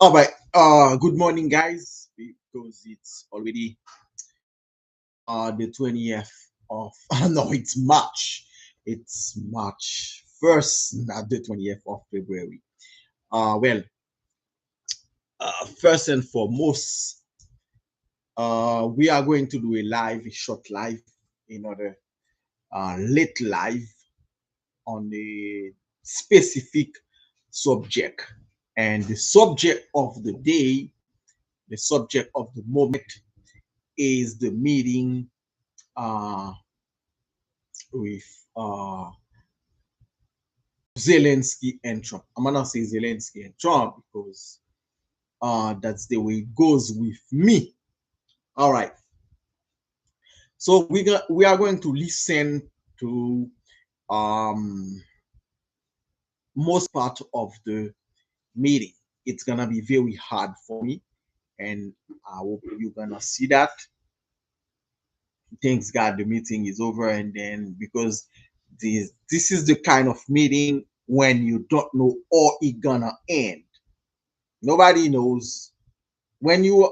All right. Good morning, guys. Because it's already the 20th of no, it's March. It's March 1st, not the 20th of February. Well, first and foremost, we are going to do a short live, another late live on a specific subject, and the subject of the day, the subject of the moment is the meeting uh, with Zelensky and Trump. I'm gonna say Zelensky and Trump because that's the way it goes with me. All right. So we are going to listen to um most part of the meeting. It's gonna be very hard for me, and I hope you're gonna see that. Thanks God the meeting is over, and then because this is the kind of meeting when you don't know how it gonna end. Nobody knows when you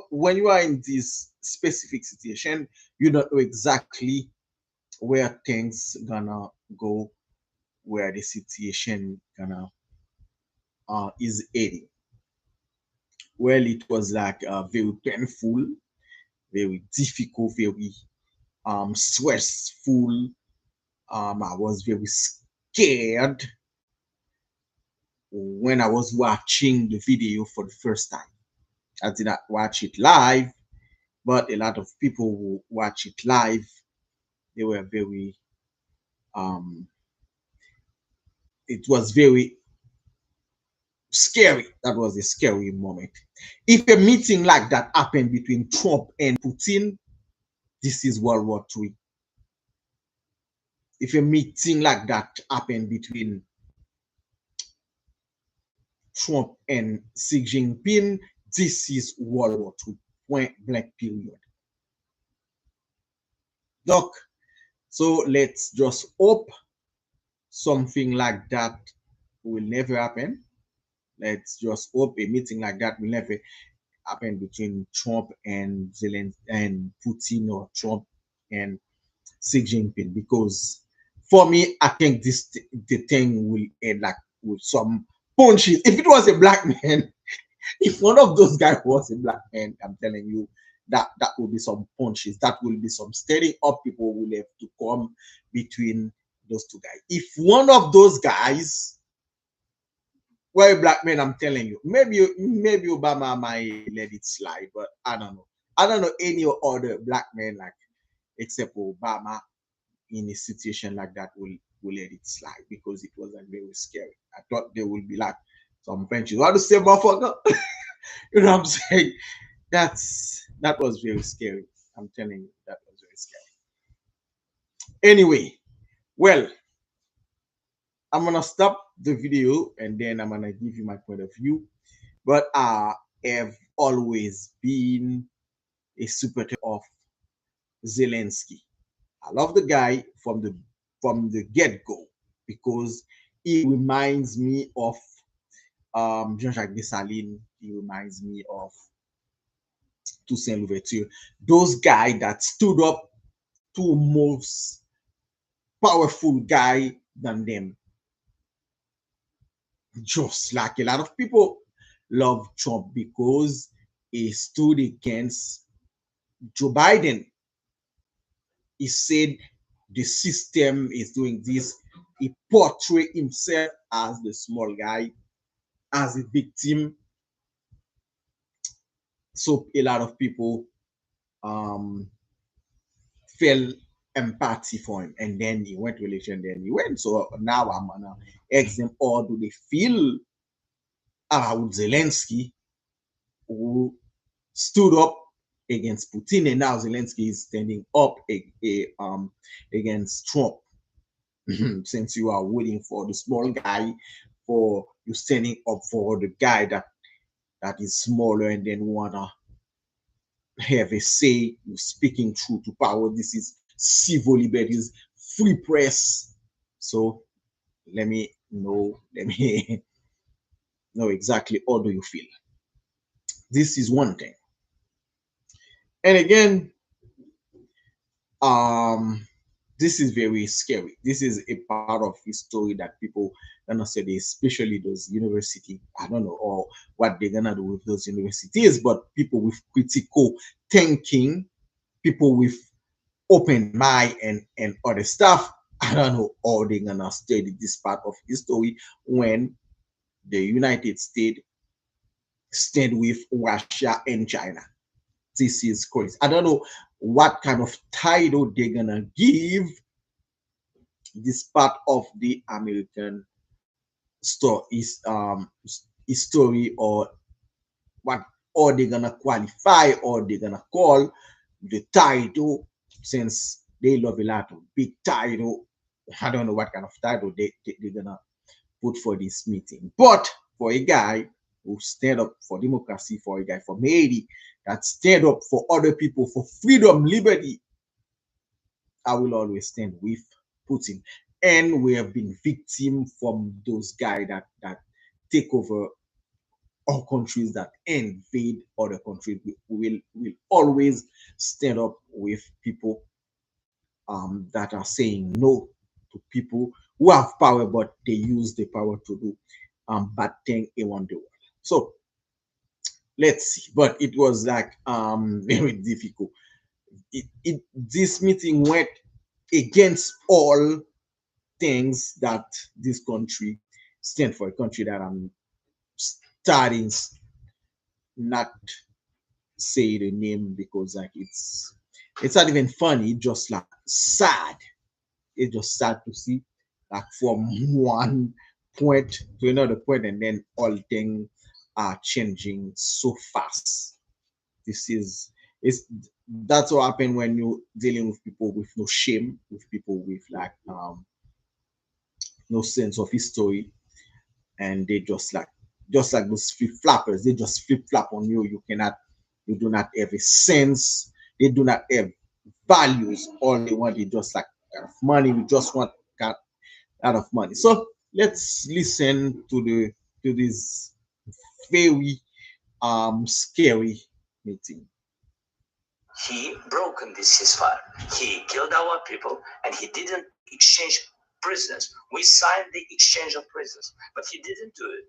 are in this specific situation. You don't know exactly where things gonna go, where the situation gonna is heading. Well, it was like very painful, very difficult, very stressful. I was very scared when I was watching the video for the first time. I did not watch it live, but a lot of people who watch it live, they were very it was very scary. That was a scary moment. If a meeting like that happened between Trump and Putin, this is World War III. If a meeting like that happened between Trump and Xi Jinping, this is World War II. Point blank period. Doc, so let's just hope something like that will never happen. Let's just hope a meeting like that will never happen between Trump and Zelensky and Putin, or Trump and Xi Jinping, because for me, I think the thing will end like with some punches. If it was a black man, if one of those guys was a black man, I'm telling you, that will be some punches. That will be some stirring up. People will have to come between those two guys. If one of those guys were a black man, I'm telling you, maybe Obama might let it slide, but I don't know. I don't know any other black man like except Obama in a situation like that will let it slide, because it wasn't very scary. I thought there would be like some benches. What to say, motherfucker? You know what I'm saying? That was very scary. I'm telling you, that was very scary. Anyway, well, I'm gonna stop the video and then I'm gonna give you my point of view. But I have always been a supporter of Zelensky. I love the guy from the get-go, because he reminds me of Jean-Jacques Dessalines. He reminds me of Toussaint Louverture. Those guys that stood up to most powerful guy than them. Just like a lot of people love Trump because he stood against Joe Biden. He said the system is doing this. He portrayed himself as the small guy, as a victim. So a lot of people um, felt empathy for him, and then he went to election, then he went. So now I'm gonna ask them, or do they feel about Zelensky, who stood up against Putin, and now Zelensky is standing up against Trump? Since you are waiting for the small guy, for you standing up for the guy that is smaller, and then wanna have a say, you speaking truth to power. This is civil liberties, free press. So let me know exactly how do you feel. This is one thing. And again, this is very scary. This is a part of history that people gonna study, especially those university. I don't know or what they're gonna do with those universities, but people with critical thinking, people with open mind and other stuff. I don't know how they're gonna study this part of history when the United States stand with Russia and China. This is crazy. I don't know what kind of title they're gonna give this part of the American story is history, what or they're gonna qualify or they're gonna call the title, since they love a lot of big title. I don't know what kind of title they're gonna put for this meeting. But for a guy who stand up for democracy, for a guy from Haiti that stand up for other people, for freedom, liberty, I will always stand with Putin. And we have been victim from those guys that take over our countries, that invade other countries. We will always stand up with people that are saying no to people who have power, but they use the power to do bad thing around the world. So let's see. But it was like very difficult. This meeting went against all things that this country stand for. A country that I'm starting not say the name because like it's not even funny, just like sad. It's just sad to see like from one point to another point, and then all things are changing so fast. This is it's That's what happen when you're dealing with people with no shame, with people with like no sense of history, and they just like those flip flappers. They just flip flap on you. You do not have a sense. They do not have values. All they want is just like kind of money. We just want kind out of money. So let's listen to this very scary meeting. He broken this ceasefire. He killed our people, and he didn't exchange prisoners. We signed the exchange of prisoners, but he didn't do it.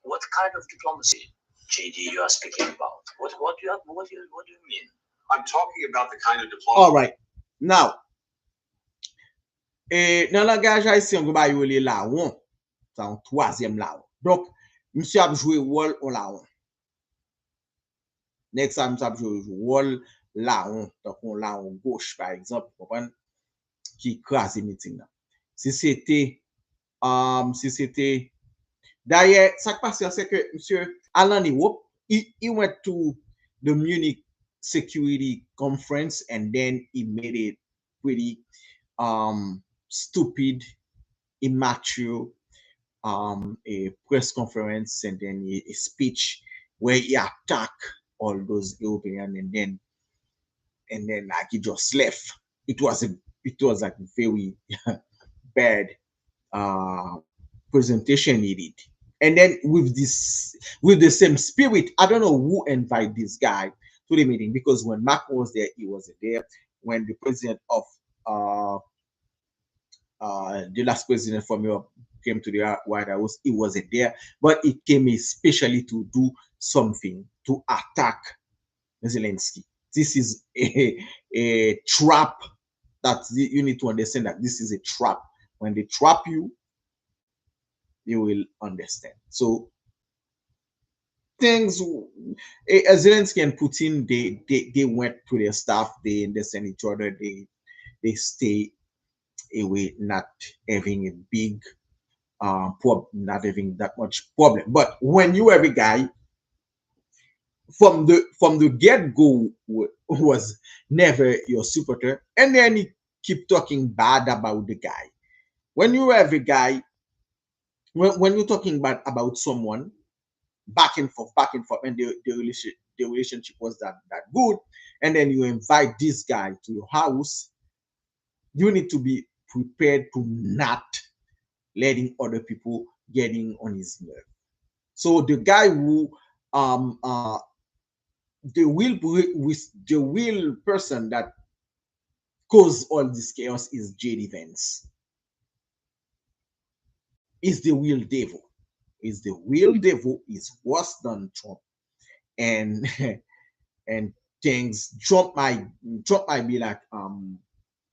What kind of diplomacy, JD, you are speaking about? What do you mean? I'm talking about the kind of diplomacy. All right. Now, dans le langage haïtien, on va y la on. C'est un troisième la. Donc, monsieur a joué rôle on la on. Next time, monsieur a joué rôle la on. Donc, on la on gauche, par exemple, qui crase meeting là. Si c'était d'ailleurs, ça qui passe, c'est que monsieur Alan Europe, he went to the Munich Security Conference and then he made it pretty stupid, immature a press conference and then a speech where he attacked all those Europeans and then like he just left. It was like very bad uh presentation he did. And then with the same spirit, I don't know who invited this guy to the meeting, because when Macron was there, he wasn't there. When the president of the last president from Europe came to the White House, he wasn't there. But it came especially to do something to attack Zelensky. This is a trap that you need to understand, that this is a trap. When they trap you, you will understand. So things Zelensky and Putin, they went to their stuff, they understand each other, they stay away, not having a big not having that much problem. But when you have a guy from the get-go was never your supporter, and then he keep talking bad about the guy. When you have a guy, when you're talking about someone, back and forth, and the relationship was that good, and then you invite this guy to your house, you need to be prepared to not letting other people getting on his nerve. So the guy who um uh the real person that caused all this chaos is JD Vance. Is the real devil. Is the real devil is worse than Trump. And and things Trump might be like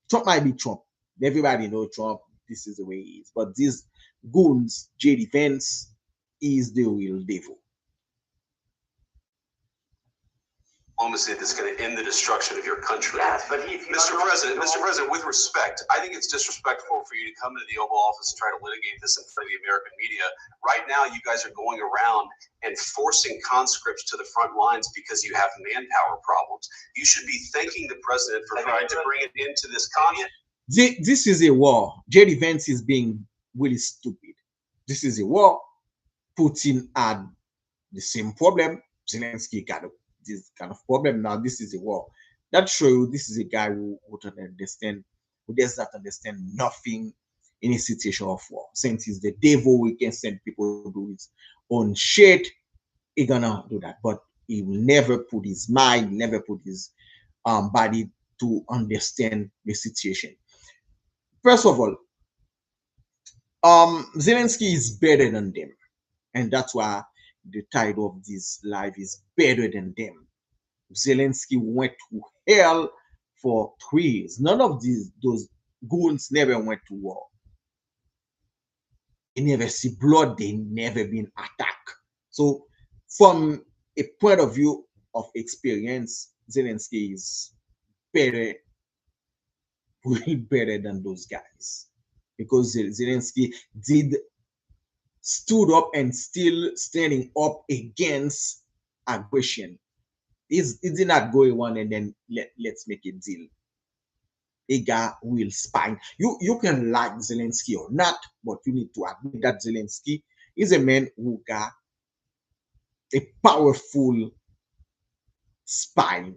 Trump might be Trump. Everybody know Trump. This is the way he is. But these goons, JD Vance, is the real devil. Diplomacy that's going to end the destruction of your country. Yes, but Mr. President, with respect, I think it's disrespectful for you to come into the Oval Office and try to litigate this in front of the American media. Right now, you guys are going around and forcing conscripts to the front lines because you have manpower problems. You should be thanking the president for trying to bring it into this conflict. This is a war. JD Vance is being really stupid. This is a war. Putin had the same problem. Zelensky got this kind of problem. Now this is a war. That shows you this is a guy who doesn't understand, who does not understand nothing in a situation of war. Since he's the devil, we can send people to do his own shit. He gonna do that, but he will never put his mind, never put his body to understand the situation. First of all, Zelensky is better than them, and that's why the title of this live is better than them. Zelensky went to hell for 3 years. None of those goons never went to war. They never see blood. They never been attacked. So, from a point of view of experience, Zelensky is better, way better than those guys, because Zelensky did stood up and still standing up against aggression. It did not go one and then let's make a deal. A guy will spine. You can like Zelensky or not, but you need to admit that Zelensky is a man who got a powerful spine.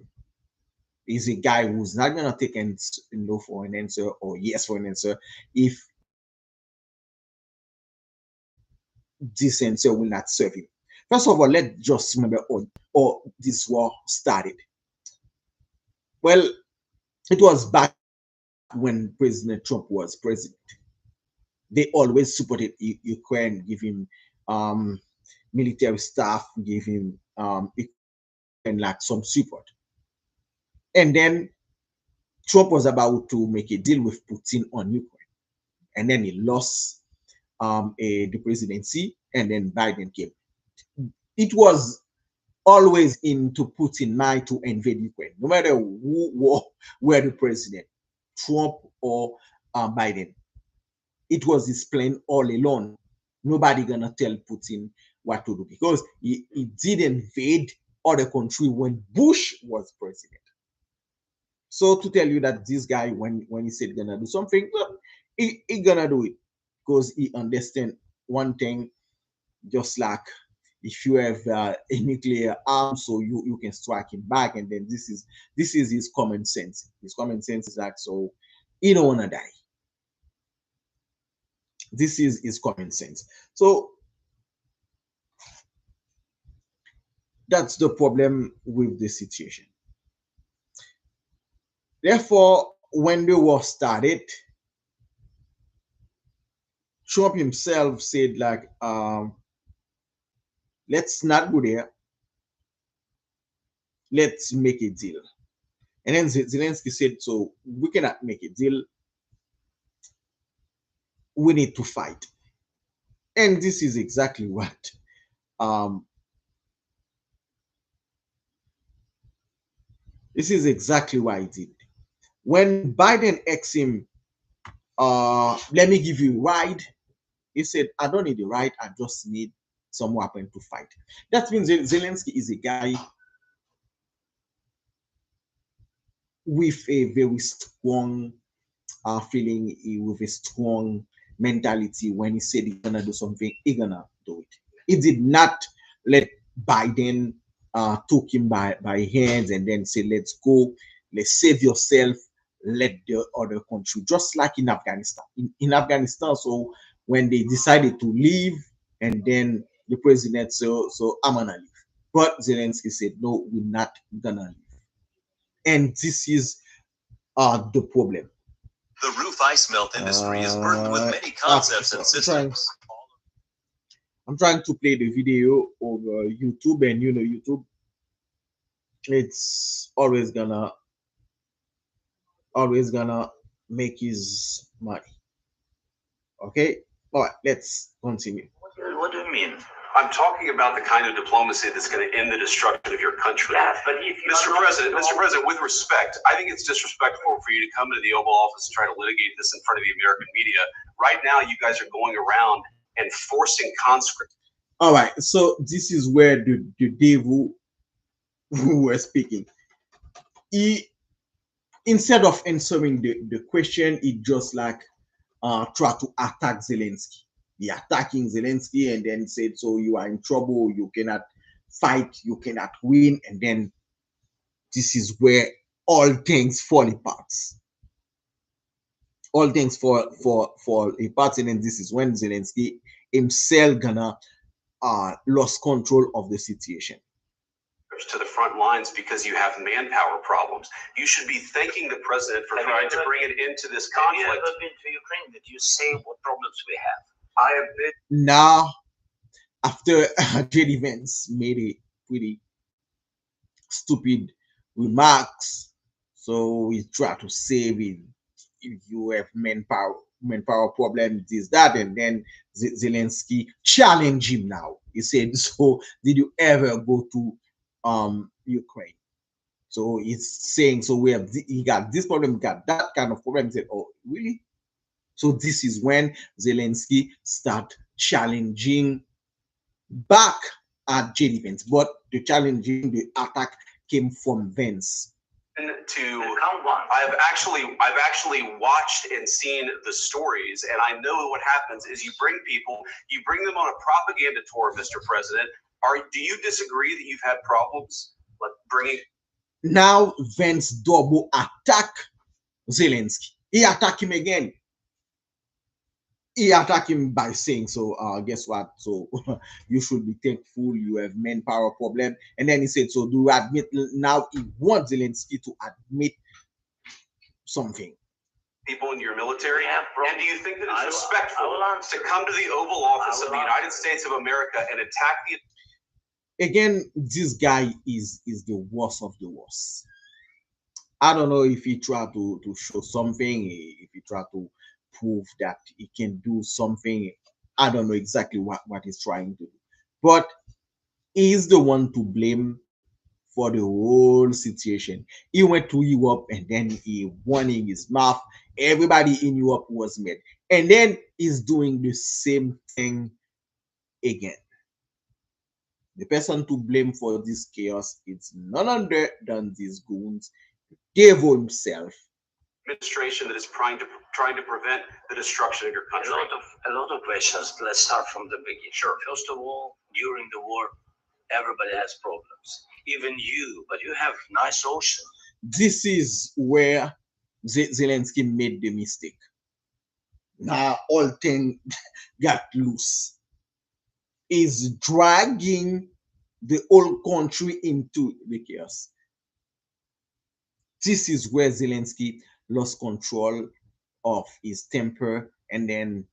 He's a guy who's not gonna take no for an answer or yes for an answer if this answer will not serve him. First of all, let's just remember how this war started. Well, it was back when President Trump was president. They always supported Ukraine, give him military staff, give him and like some support. And then Trump was about to make a deal with Putin on Ukraine, and then he lost the presidency, and then Biden came. It was always into Putin mind to invade Ukraine, no matter who were the president, Trump or Biden. It was his plan all along. Nobody gonna tell Putin what to do, because he did invade other country when Bush was president. So to tell you that this guy, when he said gonna do something, well, he gonna do it, because he understand one thing. Just like if you have a nuclear arm, so you can strike him back, and then this is his common sense. His common sense is that, so he don't wanna die. This is his common sense. So that's the problem with the situation. Therefore, when the war started, Trump himself said like, let's not go there. Let's make a deal. And then Zelensky said, so we cannot make a deal. We need to fight. And this is exactly what this is exactly why he did. When Biden asked him, let me give you a ride, he said, I don't need a ride, I just need some weapon to fight. That means Zelensky is a guy with a very strong feeling, with a strong mentality. When he said he's gonna do something, he's gonna do it. He did not let Biden took him by hands and then say, let's go, let's save yourself, let the other country, just like in Afghanistan. In Afghanistan, so when they decided to leave, and then the president, so I'm gonna leave. But Zelensky said, no, we're not gonna leave. And this is the problem. The roof ice melt industry is burdened with many concepts and systems. I'm trying to play the video over YouTube, and YouTube, it's always gonna make his money. Okay, all right, let's continue. What do you mean? I'm talking about the kind of diplomacy that's going to end the destruction of your country. Yes, but if Mr. President, with respect, I think it's disrespectful for you to come to the Oval Office and try to litigate this in front of the American media. Right now, you guys are going around and forcing conscripts. All right, so this is where the devil who were speaking. He, instead of answering the question, he just like try to attack Zelensky. He attacking Zelensky and then said, so you are in trouble, you cannot fight, you cannot win, and then this is where all things fall apart. All things fall apart, and then this is when Zelensky himself gonna lost control of the situation. To the front lines because you have manpower problems. You should be thanking the president for trying to bring it into this conflict. Have you ever been to Ukraine? Did you say what problems we have? I have been. Now, after JD Vance made a pretty stupid remarks, so we try to save it. If you have manpower problem, this, that, and then Zelensky challenged him now. He said, so did you ever go to Ukraine? So he's saying, so he got this problem, he got that kind of problem. He said, oh, really? So this is when Zelensky start challenging back at JD Vance, but the challenging, the attack came from Vance. I've actually watched and seen the stories, and I know what happens is you bring them on a propaganda tour, Mr. President. Do you disagree that you've had problems like bringing? Now Vance double attack Zelensky. He attacked him again. He attacked him by saying, so guess what? So you should be thankful you have manpower problem. And then he said, so do you admit now he wants Zelensky to admit something. People in your military, and do you think that it's respectful to come to the Oval Office of the United States of America and attack the? Again, this guy is the worst of the worst. I don't know if he tried to show something, if he tried to prove that he can do something. I don't know exactly what he's trying to do, but he's the one to blame for the whole situation. He went to Europe and then he running his mouth. Everybody in Europe was mad, and then he's doing the same thing again. The person to blame for this chaos is none other than these goons, devil himself. Administration that is trying to prevent the destruction of your country. A lot of questions. Let's start from the beginning. Sure. First of all, during the war, everybody has problems. Even you, but you have nice ocean. This is where Zelensky made the mistake. Now all things got loose. Is dragging the whole country into the chaos. This is where Zelensky lost control of his temper, and then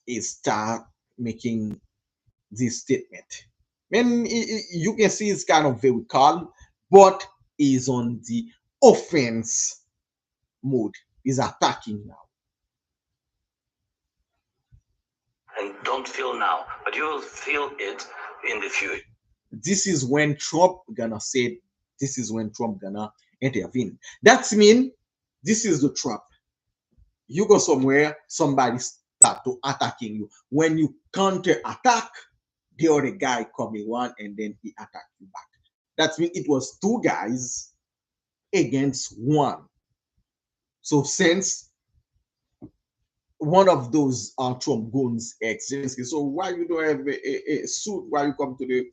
he start making this statement. And you can see it's kind of very calm, but he's on the offense mode. He's attacking now. And don't feel now, but you will feel it in the future. This is when Trump gonna say, this is when Trump gonna intervene. That's mean this is the trap. You go somewhere, somebody start to attacking you. When you counter attack, the other guy coming one and then he attack you back. That means it was two guys against one. So since one of those Trump goons ex Zelensky, so why you don't have a suit? Why you come to the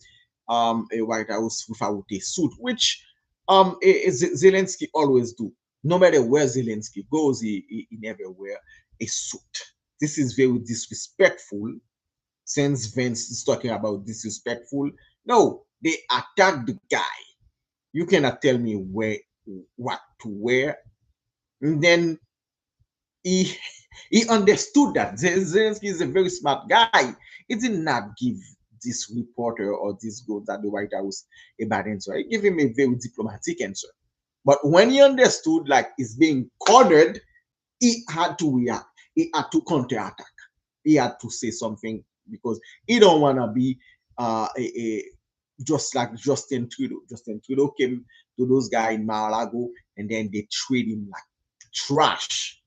a White House without a suit? Which Zelensky always do. No matter where Zelensky goes, he never wear a suit. This is very disrespectful. Since Vance is talking about disrespectful, no, They attack the guy. You cannot tell me what to wear. And then he he understood that Zelensky is a very smart guy. He did not give this reporter or this ghost at the White House a bad answer. He gave him a very diplomatic answer. But when he understood like he's being cornered, he had to react. He had to counterattack. He had to say something because he don't want to be just like Justin Trudeau. Justin Trudeau came to those guys in Mar-a-Lago and then they treat him like trash,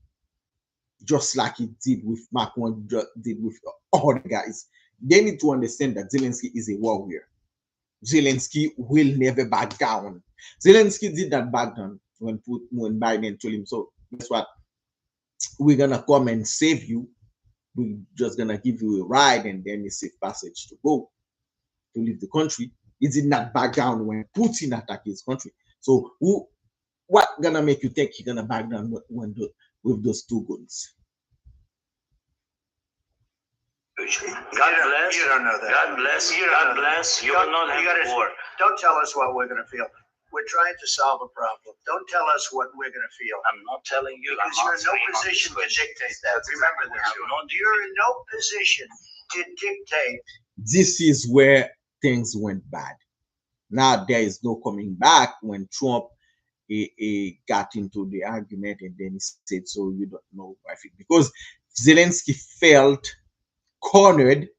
just like he did with Macron, did with all the guys. They need to understand that Zelensky is a warrior. Zelensky will never back down. Zelensky did not back down when Biden told him, so guess what? We're gonna come and save you. We're just gonna give you a ride and then a safe passage to go to leave the country. He did not back down when Putin attacked his country. So what gonna make you think he's gonna back down with those two guns? God bless. You don't know that. God bless. God bless. You will not have war. Don't tell us what we're going to feel. We're trying to solve a problem. Don't tell us what we're going to feel. I'm not telling you. Because you're in no position to dictate that. Remember this. You're in no position to dictate. This is where things went bad. Now there is no coming back when Trump got into the argument and then he said, so you don't know I think because Zelensky felt cornered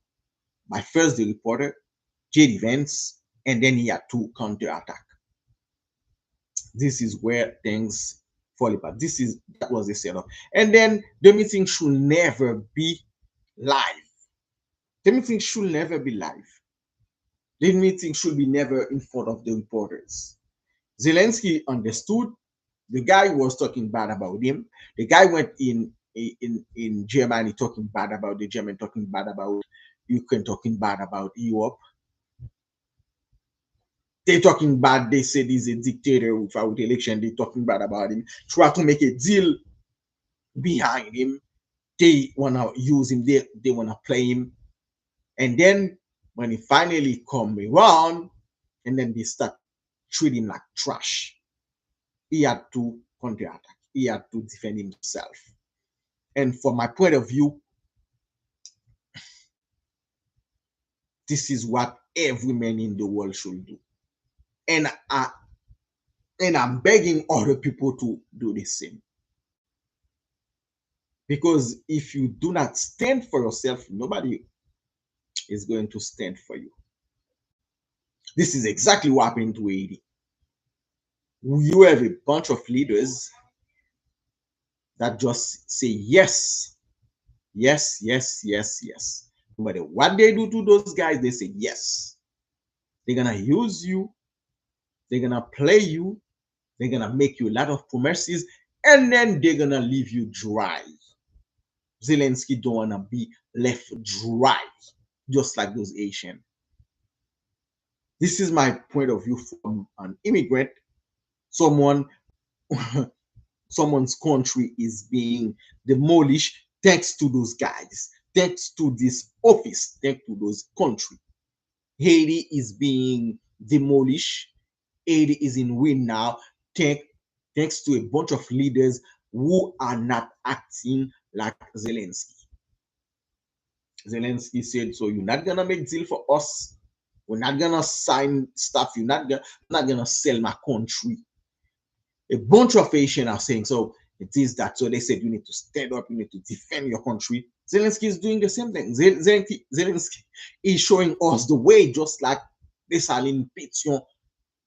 by first the reporter, J.D. Vance, and then he had to counterattack. This is where things fall apart. That was the setup. And then the meeting should never be live. The meeting should never be live. The meeting should be never in front of the reporters. Zelensky understood. The guy was talking bad about him. The guy went in Germany talking bad about the German, talking bad about Ukraine, talking bad about Europe. They're talking bad. They said he's a dictator without election. They're talking bad about him. Try to make a deal behind him. They want to use him. They want to play him. And then when he finally come around, and then they start treating him like trash, he had to counterattack. He had to defend himself. And from my point of view, this is what every man in the world should do. And I'm begging other people to do the same. Because if you do not stand for yourself, nobody is going to stand for you. This is exactly what happened to Haiti. You have a bunch of leaders that just say yes, yes, yes, yes, yes. No matter what they do to those guys, they say yes. They're gonna use you, they're gonna play you, they're gonna make you a lot of promises, and then they're gonna leave you dry. Zelensky don't wanna be left dry, just like those Asians. This is my point of view from an immigrant. Someone's country is being demolished thanks to those guys, thanks to this office, thanks to those country. Haiti is being demolished. Haiti is in ruin now, thanks to a bunch of leaders who are not acting like Zelensky. Zelensky said, so you're not gonna make deal for us. We're not gonna sign stuff. I'm not gonna sell my country. A bunch of Asians are saying, so it is that. So they said, you need to stand up, you need to defend your country. Zelensky is doing the same thing. Zelensky is showing us the way, just like Dessalines, Pétion,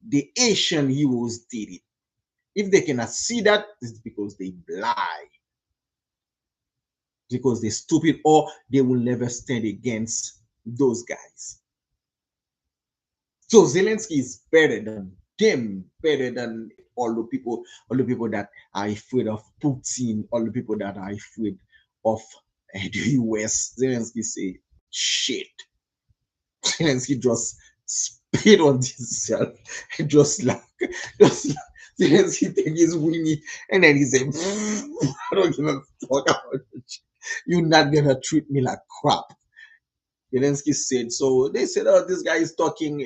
the Asian heroes did it. If they cannot see that, it's because they blind, because they're stupid, or they will never stand against those guys. So Zelensky is better than them, better than all the people that are afraid of Putin, all the people that are afraid of the US. Zelensky say shit. Zelensky just spit on himself, just like Zelensky take his winnie and then he say, I don't give a fuck about it. You're not gonna treat me like crap. Zelensky said. So they said, "Oh, this guy is talking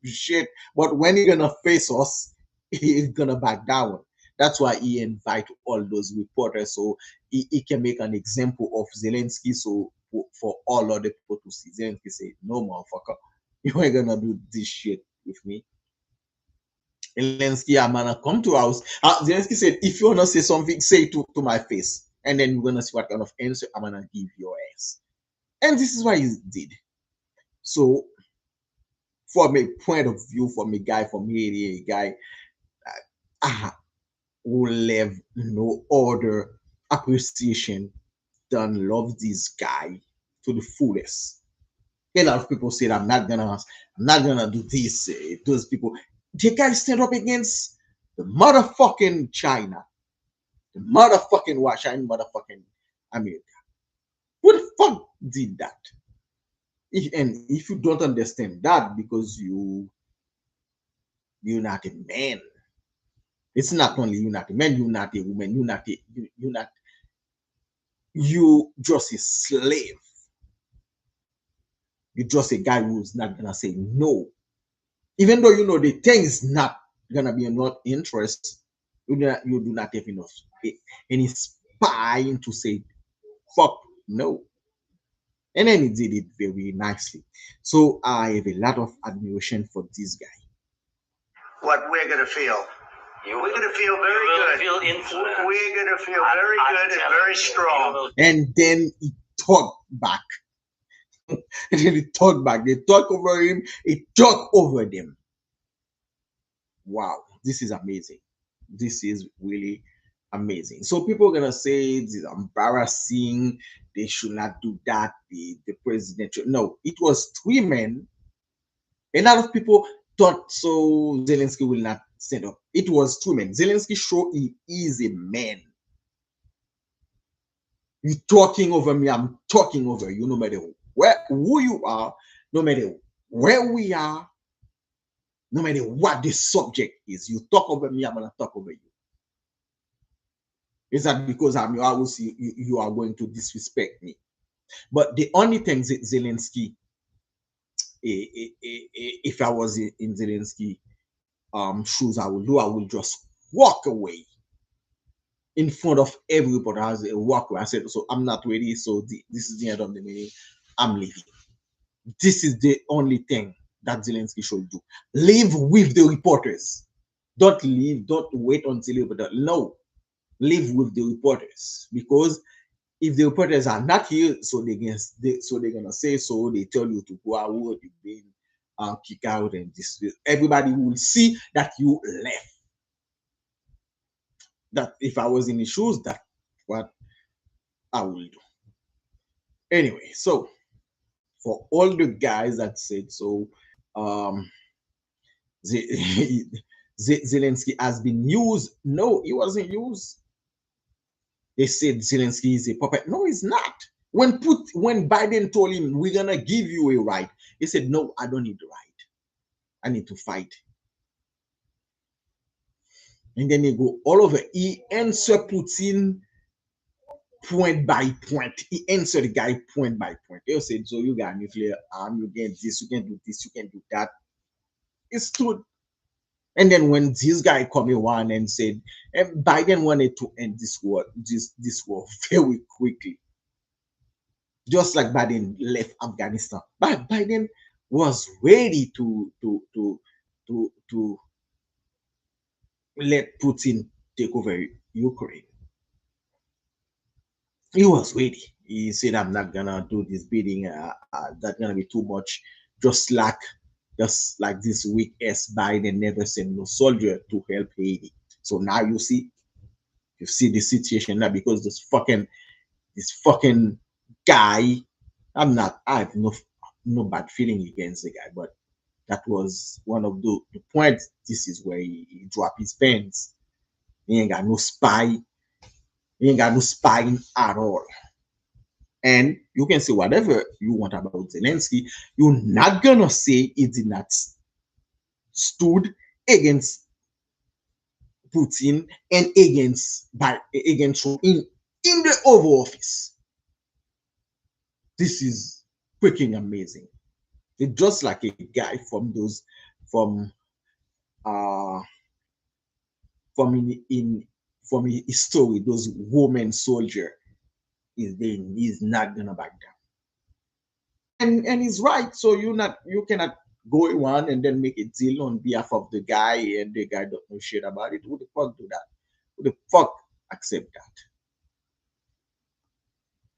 shit," but when he gonna face us, he's gonna back down. That's why he invite all those reporters so he can make an example of Zelensky. So for all other people to see, Zelensky say, "No, motherfucker, you ain't gonna do this shit with me." Zelensky, I'm gonna come to house. Zelensky said, "If you wanna say something, say to my face, and then we're gonna see what kind of answer I'm gonna give your ass." And this is what he did. So, from a point of view, from a guy from Haiti, a guy, I will have no other appreciation than love this guy to the fullest. A lot of people said, I'm not gonna do this. Those people, the guy stand up against the motherfucking China, the motherfucking Russia, and motherfucking America. Who the fuck did that? And if you don't understand that because you're not a man, it's not only you're not a man, you're not a woman, you're not you just a slave. You're just a guy who's not gonna say no. Even though you know the thing is not gonna be not interest, you do not have enough any spine to say fuck no. And then he did it very nicely. So I have a lot of admiration for this guy. What we're going to feel. We're going to feel very good. Feel influenced. We're going to feel very good and very strong. And then he talked back. And then he talked back. They talk over him. He talked over them. Wow, this is amazing. This is really amazing. So people are gonna say this is embarrassing. They should not do that. The president should no. It was 3 men. A lot of people thought so Zelensky will not stand up. It was 2 men. Zelensky showed he is a man. You talking over me, I'm talking over you, no matter who you are, no matter where we are, no matter what the subject is. You talk over me, I'm gonna talk over you. Is that because I'm your house, you are going to disrespect me? But the only thing Zelensky, if I was in Zelensky shoes, I will do, I will just walk away in front of everybody. I was a walk away. I said, so I'm not ready. So this is the end of the meeting. I'm leaving. This is the only thing that Zelensky should do. Leave with the reporters. Don't leave. Don't wait until you. No, live with the reporters, because if the reporters are not here, so they're gonna say so. They tell you to go out, you've been kicked out, and this. Everybody will see that you left. That if I was in the shoes, that's what I will do. Anyway, so for all the guys that said so, um, Zelensky has been used. No, he wasn't used. They said Zelensky is a puppet. No, he's not. When Biden told him we're gonna give you a right, he said, "No, I don't need the right. I need to fight." And then he go all over. He answer Putin point by point. He answered the guy point by point. They said, "So you got nuclear arm, you get this, you can do this, you can do that." It's true. And then when this guy come in and said, and Biden wanted to end this war very quickly, just like Biden left Afghanistan. But Biden was ready to let Putin take over Ukraine. He was ready. He said, "I'm not gonna do this bidding. That's gonna be too much." Just like this weak ass Biden never sent no soldier to help Haiti. So now you see the situation now, because this fucking guy. I have no bad feeling against the guy, but that was one of the points. This is where he dropped his pants. He ain't got no spy. He ain't got no spine at all. And you can say whatever you want about Zelensky. You're not gonna say he did not stood against Putin and against Trump in the Oval Office. This is freaking amazing. It's just like a guy from those from uh from his story, those woman soldier is not gonna back down. And he's right. So you cannot go around and then make a deal on behalf of the guy and the guy don't know shit about it. Who the fuck do that? Who the fuck accept that?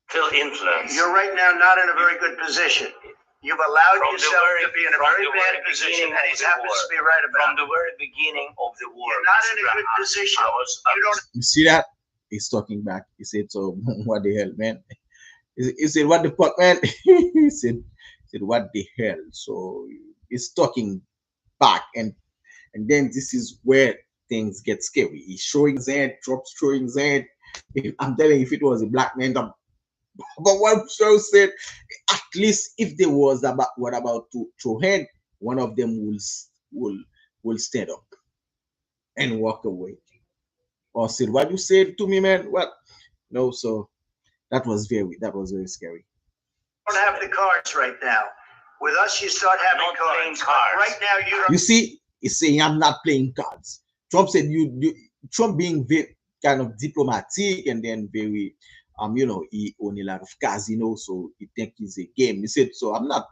Feel influence. You're right now not in a very good position. You've allowed yourself to be in a very bad position, and he happens to be right about From the very beginning of the war. You're not in a good position. You don't. You see that? He's talking back. He said, "So what the hell, man?" He said, "What the fuck, man?" he said, "What the hell?" So he's talking back, and then this is where things get scary. He's showing his hand, Trump's showing his hand. I'm telling you, if it was a black man, but what Joe said, at least if there was about what about to throw hand, one of them will stand up and walk away. Or said, "What you said to me, man? What?" No, so that was very scary. don't have the cards right now. With us, you start having Not playing cards. cards. Right now, you don't. You see, he's saying I'm not playing cards. Trump said Trump being very kind of diplomatic and then very he own a lot of casinos, so he think it's a game. He said, "So I'm not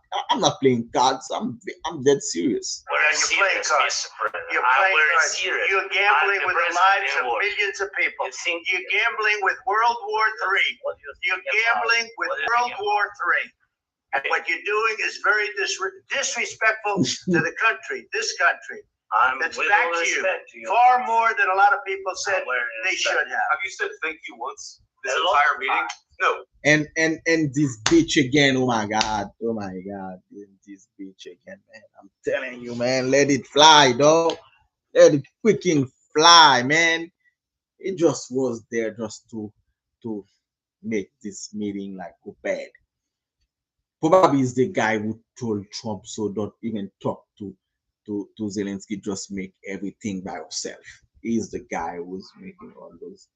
playing cards. I'm dead serious." You're playing cards. You're playing cards. You're gambling with the lives of millions of people. You're gambling with World War III. You're gambling with World War III. And what you're doing is very disrespectful to the country, this country. That's back to you. Far more than a lot of people said they should have. Have you said thank you once this entire meeting? No. And this bitch again. Oh my god. This bitch again, man. I'm telling you, man. Let it fly, dog. Let it freaking fly, man. It just was there just to make this meeting like go bad. Probably is the guy who told Trump, "So don't even talk to Zelensky, just make everything by yourself." He's the guy who's making all those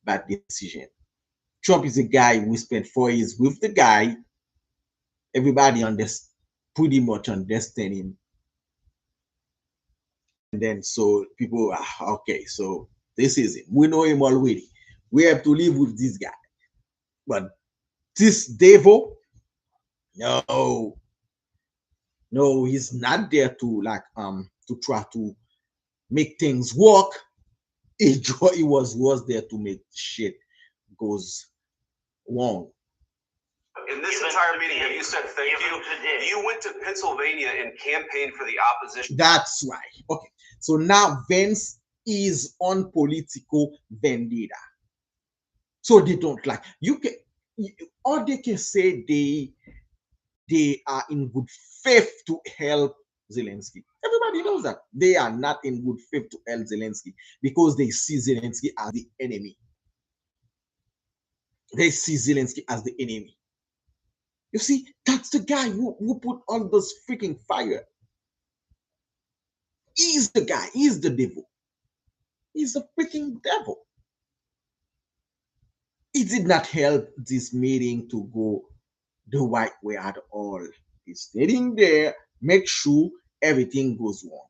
bad decisions. Trump is a guy who spent 4 years with the guy. Everybody pretty much understand him. And then so people are okay, so this is him. We know him already. We have to live with this guy. But this devil, no, he's not there to try to make things work. He was there to make shit goes wrong. In this entire meeting, have you said thank you? You went to Pennsylvania and campaigned for the opposition. That's right. Okay. So now Vance is on political vendetta. So they don't like or they can say they are in good faith to help Zelensky. Everybody knows that they are not in good faith to help Zelensky because they see Zelensky as the enemy. They see Zelensky as the enemy. You see, that's the guy who put on those freaking fire. He's the guy. He's the devil. He's the freaking devil. It did not help this meeting to go the right way at all. He's sitting there, make sure everything goes wrong.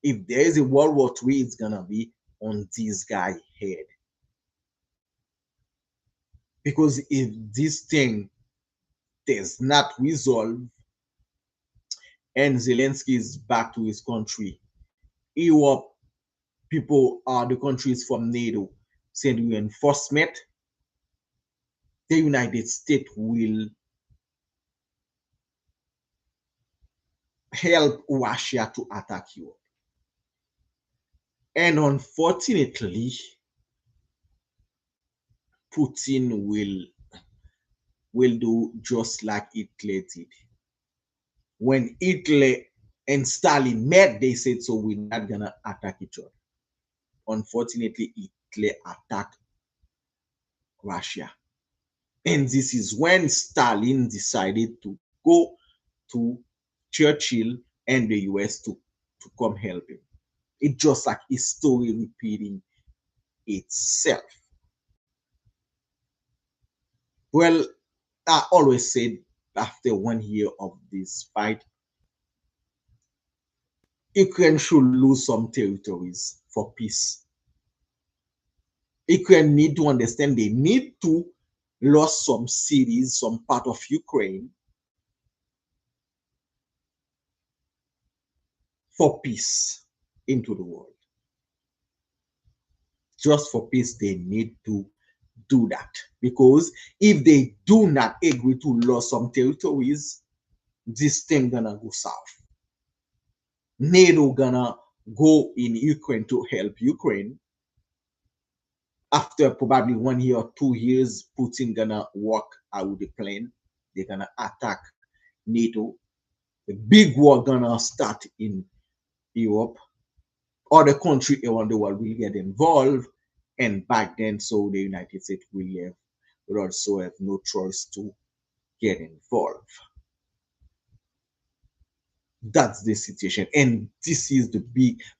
If there is a World War III, it's gonna be on this guy's head. Because if this thing does not resolve and Zelensky is back to his country, Europe people the countries from NATO send reinforcement, the United States will help Russia to attack Europe. And unfortunately, Putin will do just like Hitler did. When Hitler and Stalin met, they said, "So we're not gonna attack each other." Unfortunately, Hitler attacked Russia. And this is when Stalin decided to go to Churchill and the US to come help him. It's just like history repeating itself. Well, I always said after 1 year of this fight, Ukraine should lose some territories for peace. Ukraine need to understand they need to lose some cities, some part of Ukraine for peace into the world. Just for peace, they need to do that. Because if they do not agree to lose some territories, this thing gonna go south. NATO gonna go in Ukraine to help Ukraine. After probably 1 year or 2 years, Putin gonna walk out the plane. They're gonna attack NATO. The big war gonna start in Europe. Other country around the world will get involved, and back then, so the United States will also have no choice to get involved. That's the situation, and this is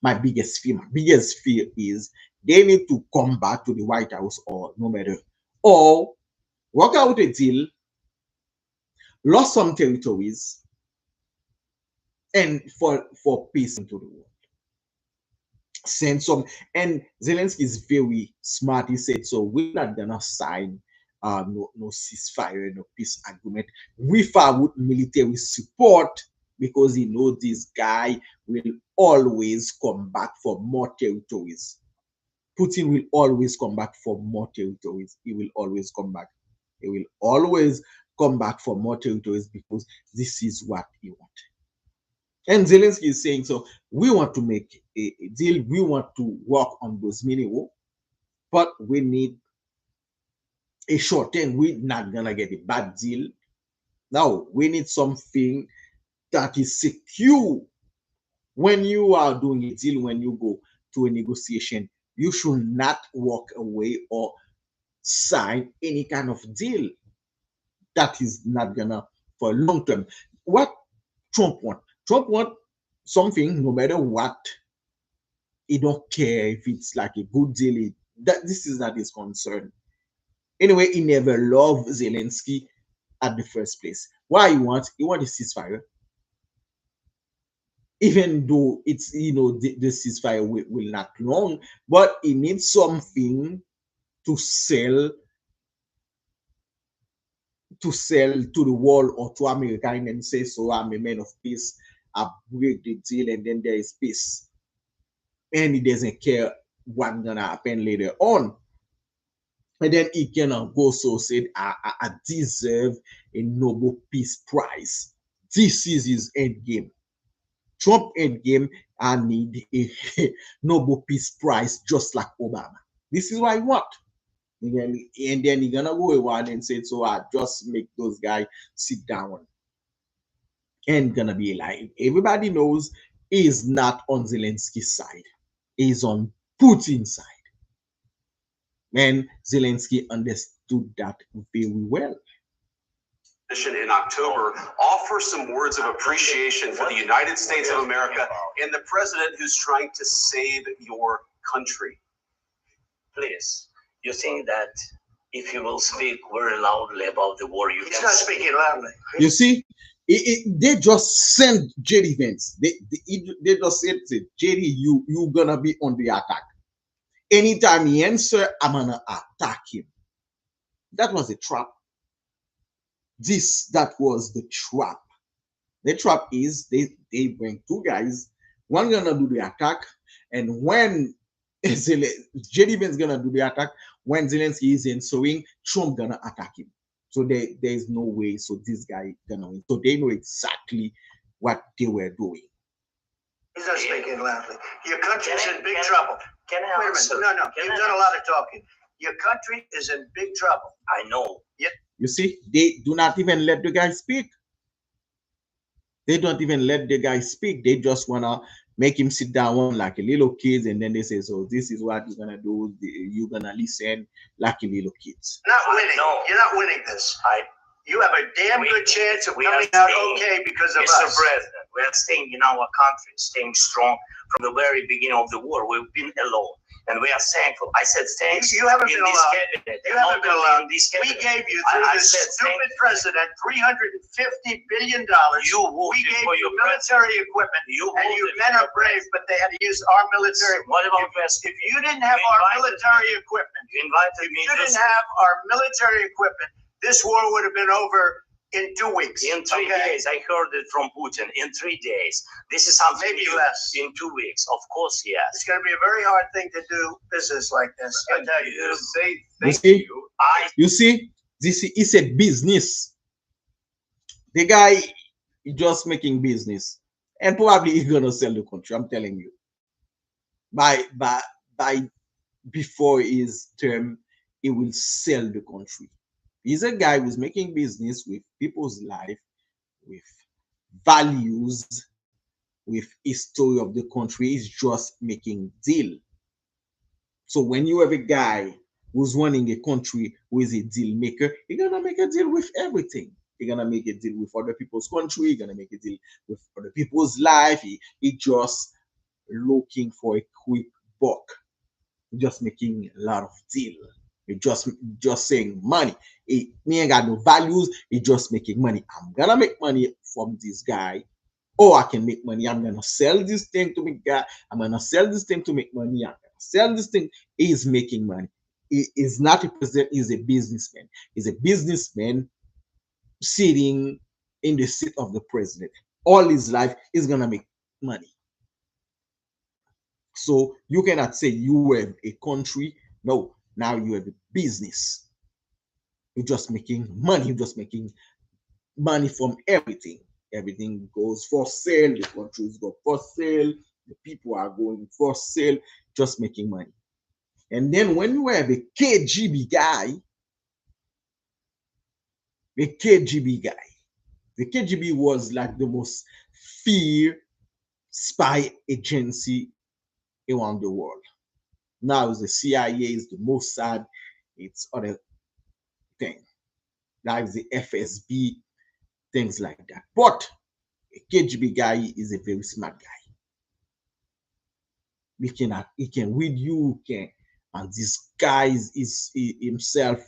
my biggest fear. My biggest fear is they need to come back to the White House, or no matter, or work out a deal, lost some territories, and for peace into the world. Send some, and Zelensky is very smart. He said, so we're not gonna sign no ceasefire, no peace agreement without military support, because he knows this guy will always come back for more territories. Putin will always come back for more territories. He will always come back. He will always come back for more territories, because this is what he wants. And Zelensky is saying, so we want to make a deal. We want to work on those mini-war, but we need a short term. We're not going to get a bad deal. Now, we need something that is secure. When you are doing a deal, when you go to a negotiation, you should not walk away or sign any kind of deal that is not going to, for long term. What Trump wants? Trump wants something, no matter what. He don't care if it's like a good deal. This is not his concern. Anyway, he never loved Zelensky at the first place. Why he wants a ceasefire. Even though it's, the ceasefire will not long, but he needs something to sell to the world or to America, and then say, so I'm a man of peace. I break the deal, and then there is peace. And he doesn't care what's gonna happen later on. And then he can go so said, I deserve a Nobel Peace Prize. This is his end game. Trump end game, I need a Nobel Peace Prize just like Obama. This is what I want. And then he's gonna go around and say, so I just make those guys sit down and gonna be alive. Everybody knows he's not on Zelensky's side. He's on Putin's side. And Zelensky understood that very well. In October, offer some words of appreciation for the United States of America and the president who's trying to save your country. Please, you think that if you will speak very loudly about the war, he's not speaking loudly. You see, they just sent JD Vance. They just said, JD, you gonna be on the attack. Anytime he answer, I'm gonna attack him. That was a trap. That was the trap. The trap is they bring two guys, one gonna do the attack, and when JD Vance gonna do the attack, when Zelensky is answering, Trump gonna attack him. So there's no way. So this guy gonna win. So they know exactly what they were doing. He's not speaking loudly. Your country's in big trouble. Can I answer? No. You've done a lot of talking. Your country is in big trouble. I know. Yeah. You see, they do not even let the guy speak. They don't even let the guy speak. They just wanna make him sit down like a little kid, and then they say, so this is what you're gonna do. You're gonna listen like a little kid. Not winning. No. You're not winning this. you have a damn good chance of coming out okay because of us. Mr. President, we are staying in our country, staying strong from the very beginning of the war. We've been alone. And we are thankful. I said thanks. You haven't been allowed. Cabinet, you haven't been allowed. We gave you through this stupid president $350 billion. We gave you military equipment. And you've been a brave, but they had to use our military. What about if you didn't have our military equipment, this war would have been over in 2 weeks. In 3 days, I heard it from Putin. In 3 days, this is something maybe less. In 2 weeks, of course, yes. It's going to be a very hard thing to do business like this. I tell you. You see, this is a business. The guy is just making business, and probably he's gonna sell the country. I'm telling you. By before his term, he will sell the country. He's a guy who's making business with people's life, with values, with history of the country. He's just making deal. So when you have a guy who's running a country who is a deal maker, he's gonna make a deal with everything. He's gonna make a deal with other people's country. He's gonna make a deal with other people's life. He just looking for a quick buck. Just making a lot of deal. He just saying money. He ain't got no values. He just making money. I'm gonna make money from this guy, or I can make money. I'm gonna sell this thing to make guy. I'm gonna sell this thing to make money. I'm gonna sell this thing. He's making money. He is not a president. He's a businessman. He's a businessman sitting in the seat of the president. All his life, he's gonna make money. So you cannot say you have a country. No. Now you have a business. You're just making money. You're just making money from everything. Everything goes for sale. The countries go for sale. The people are going for sale. Just making money. And then when you have a KGB guy, the KGB was like the most feared spy agency around the world. Now it's the CIA, it's the Mossad, it's other things. Like the FSB, things like that. But a KGB guy is a very smart guy. He can read you, and this guy is himself.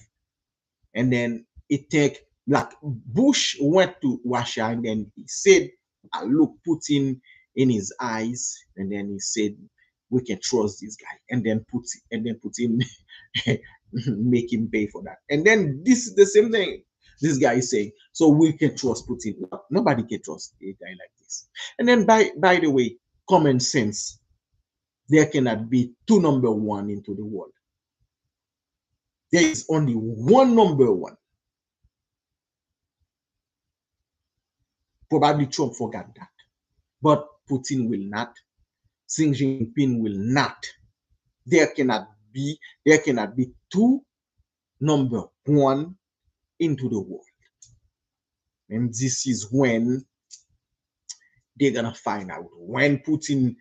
And then it take, like Bush went to Russia and then he said, I look Putin in his eyes, and then he said, we can trust this guy, and then Putin make him pay for that. And then this is the same thing this guy is saying. So we can trust Putin. No, nobody can trust a guy like this. And then by the way, common sense. There cannot be two number one into the world. There is only one number one. Probably Trump forgot that, but Putin will not. Xi Jinping will not. There cannot be two number one into the world. And this is when they're gonna find out. When Putin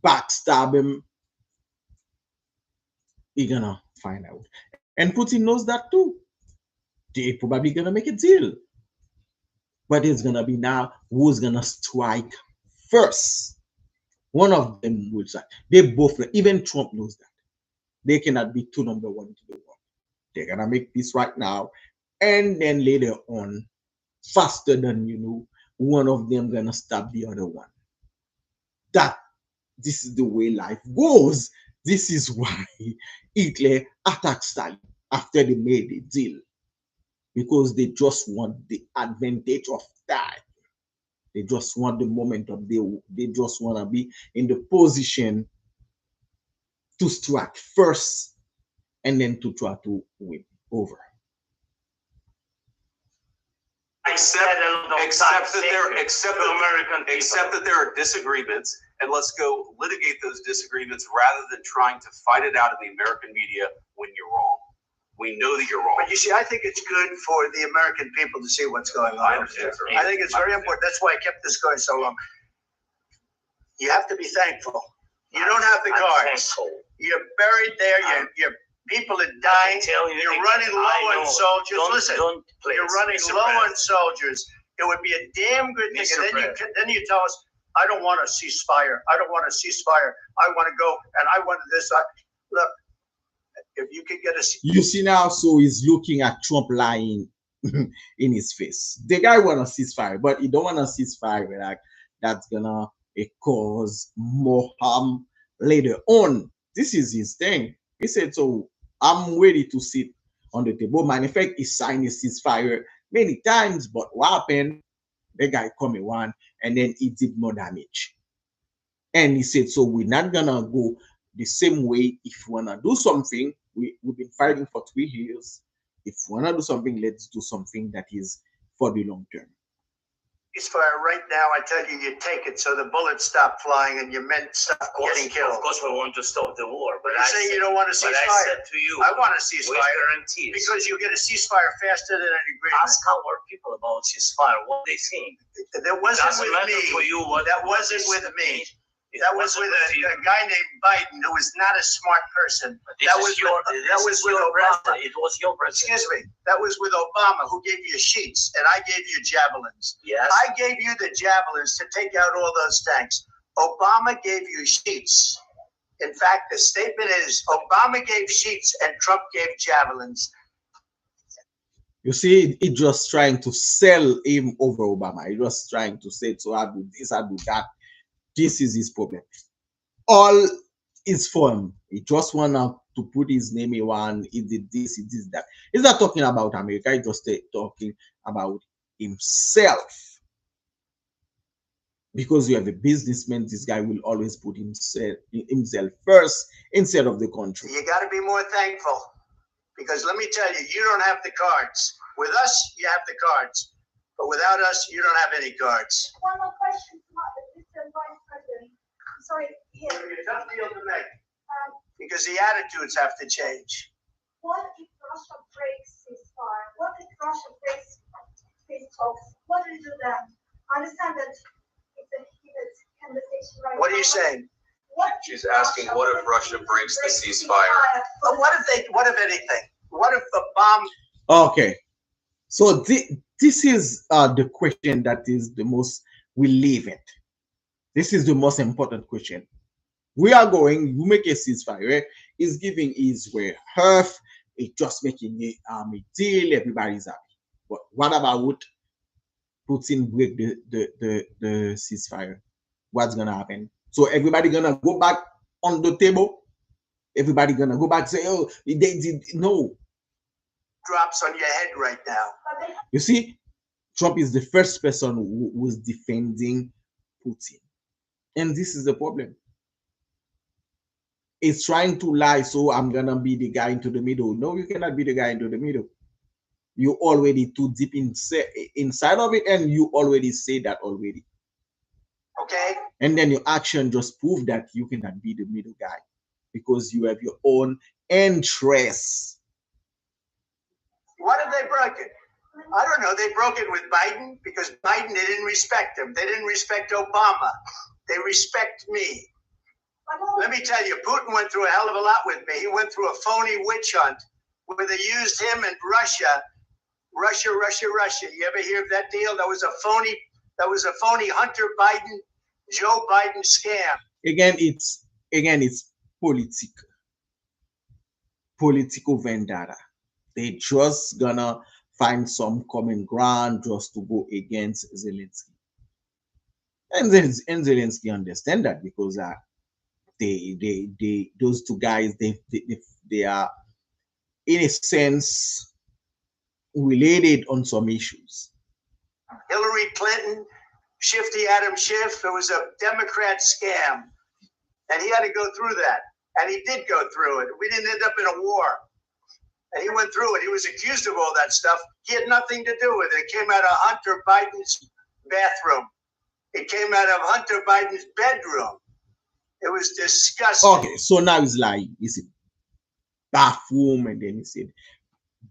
backstab him, he's gonna find out. And Putin knows that too. They're probably gonna make a deal. But it's gonna be now who's gonna strike first. One of them will strike. They both, even Trump knows that. They cannot be two number one into the world. They're gonna make peace right now, and then later on, faster than you know, one of them gonna stab the other one. This is the way life goes. This is why Hitler attacked Stalin after they made a deal, because they just want the advantage of time. They just want the momentum. They just want to be in the position to strike first and then to try to win over. Except that there are disagreements, and let's go litigate those disagreements rather than trying to fight it out in the American media when you're wrong. We know that you're wrong. But you see, I think it's good for the American people to see what's going on. I understand. I think it's very important. That's why I kept this going so long. You have to be thankful. You don't have the cards. You're buried there. You're People are dying. You're running low on soldiers. Listen, you're running low on soldiers. It would be a damn good thing. And then you tell us, I don't want a ceasefire. I don't want a ceasefire. I want to go and I want this. Look, if you could get a... You see now, so he's looking at Trump lying in his face. The guy want a ceasefire, but he don't want a ceasefire like that's gonna cause more harm later on. This is his thing. He said, so I'm ready to sit on the table. Man, in fact, he signed a ceasefire many times, but what happened? The guy come one and then he did more damage. And he said, so we're not gonna go the same way. If we wanna do something, we've been fighting for 3 years. If we wanna do something, let's do something that is for the long term. Ceasefire right now, I tell you, you take it so the bullets stop flying and your men stop getting killed. Of course, we want to stop the war, but you're saying you don't want a ceasefire. But I said to you, I want a ceasefire because you get a ceasefire faster than an agreement. Ask our people about ceasefire, what they think. That wasn't with me. For you, that wasn't with me. That was with a guy named Biden who was not a smart person. That was with Obama. It was your president. Excuse me. That was with Obama, who gave you sheets, and I gave you javelins. Yes. I gave you the javelins to take out all those tanks. Obama gave you sheets. In fact, the statement is Obama gave sheets and Trump gave javelins. You see, he just trying to sell him over Obama. He just trying to say, so I do this, I do that. This is his problem. All is for him. He just wanna to put his name in one. He did this, he did that. He's not talking about America. He's just talking about himself. Because you have a businessman, this guy will always put himself first instead of the country. You got to be more thankful. Because let me tell you, you don't have the cards. With us, you have the cards. But without us, you don't have any cards. One more question, Mr. Vice President. I'm sorry. It's a tough deal to make. Because the attitudes have to change. What if Russia breaks ceasefire? What if Russia breaks peace talks? What do you do then? I understand that it's a heated conversation right now. What are you saying? She's asking, what if Russia breaks the ceasefire? But what if anything? What if the bomb? Okay. So this is the question that is the most relevant. This is the most important question. We are going, you make a ceasefire, is giving Israel half, it's just making a deal, everybody's happy. But what about Putin break the ceasefire? What's gonna happen? So everybody gonna go back on the table? Everybody gonna go back and say, oh, they did no. Drops on your head right now. You see, Trump is the first person who was defending Putin. And this is the problem. It's trying to lie, so I'm gonna be the guy into the middle. No, you cannot be the guy into the middle. You already too deep inside of it, and you already say that already. Okay. And then your action just prove that you cannot be the middle guy because you have your own interests. What have they broken? I don't know. They broke it with Biden because Biden, they didn't respect him. They didn't respect Obama. They respect me. Let me tell you, Putin went through a hell of a lot with me. He went through a phony witch hunt where they used him and Russia. You ever hear of that deal? That was a phony Hunter Biden, Joe Biden scam. Again, it's political vendetta. They just gonna find some common ground just to go against Zelensky. And Zelensky understand that because those two guys they are in a sense related on some issues. Hillary Clinton, Shifty Adam Schiff, it was a Democrat scam. And he had to go through that. And he did go through it. We didn't end up in a war. And he went through it. He was accused of all that stuff. He had nothing to do with it. It came out of Hunter Biden's bathroom. It came out of Hunter Biden's bedroom. It was disgusting. Okay, so now he's lying. He said bathroom, and then he said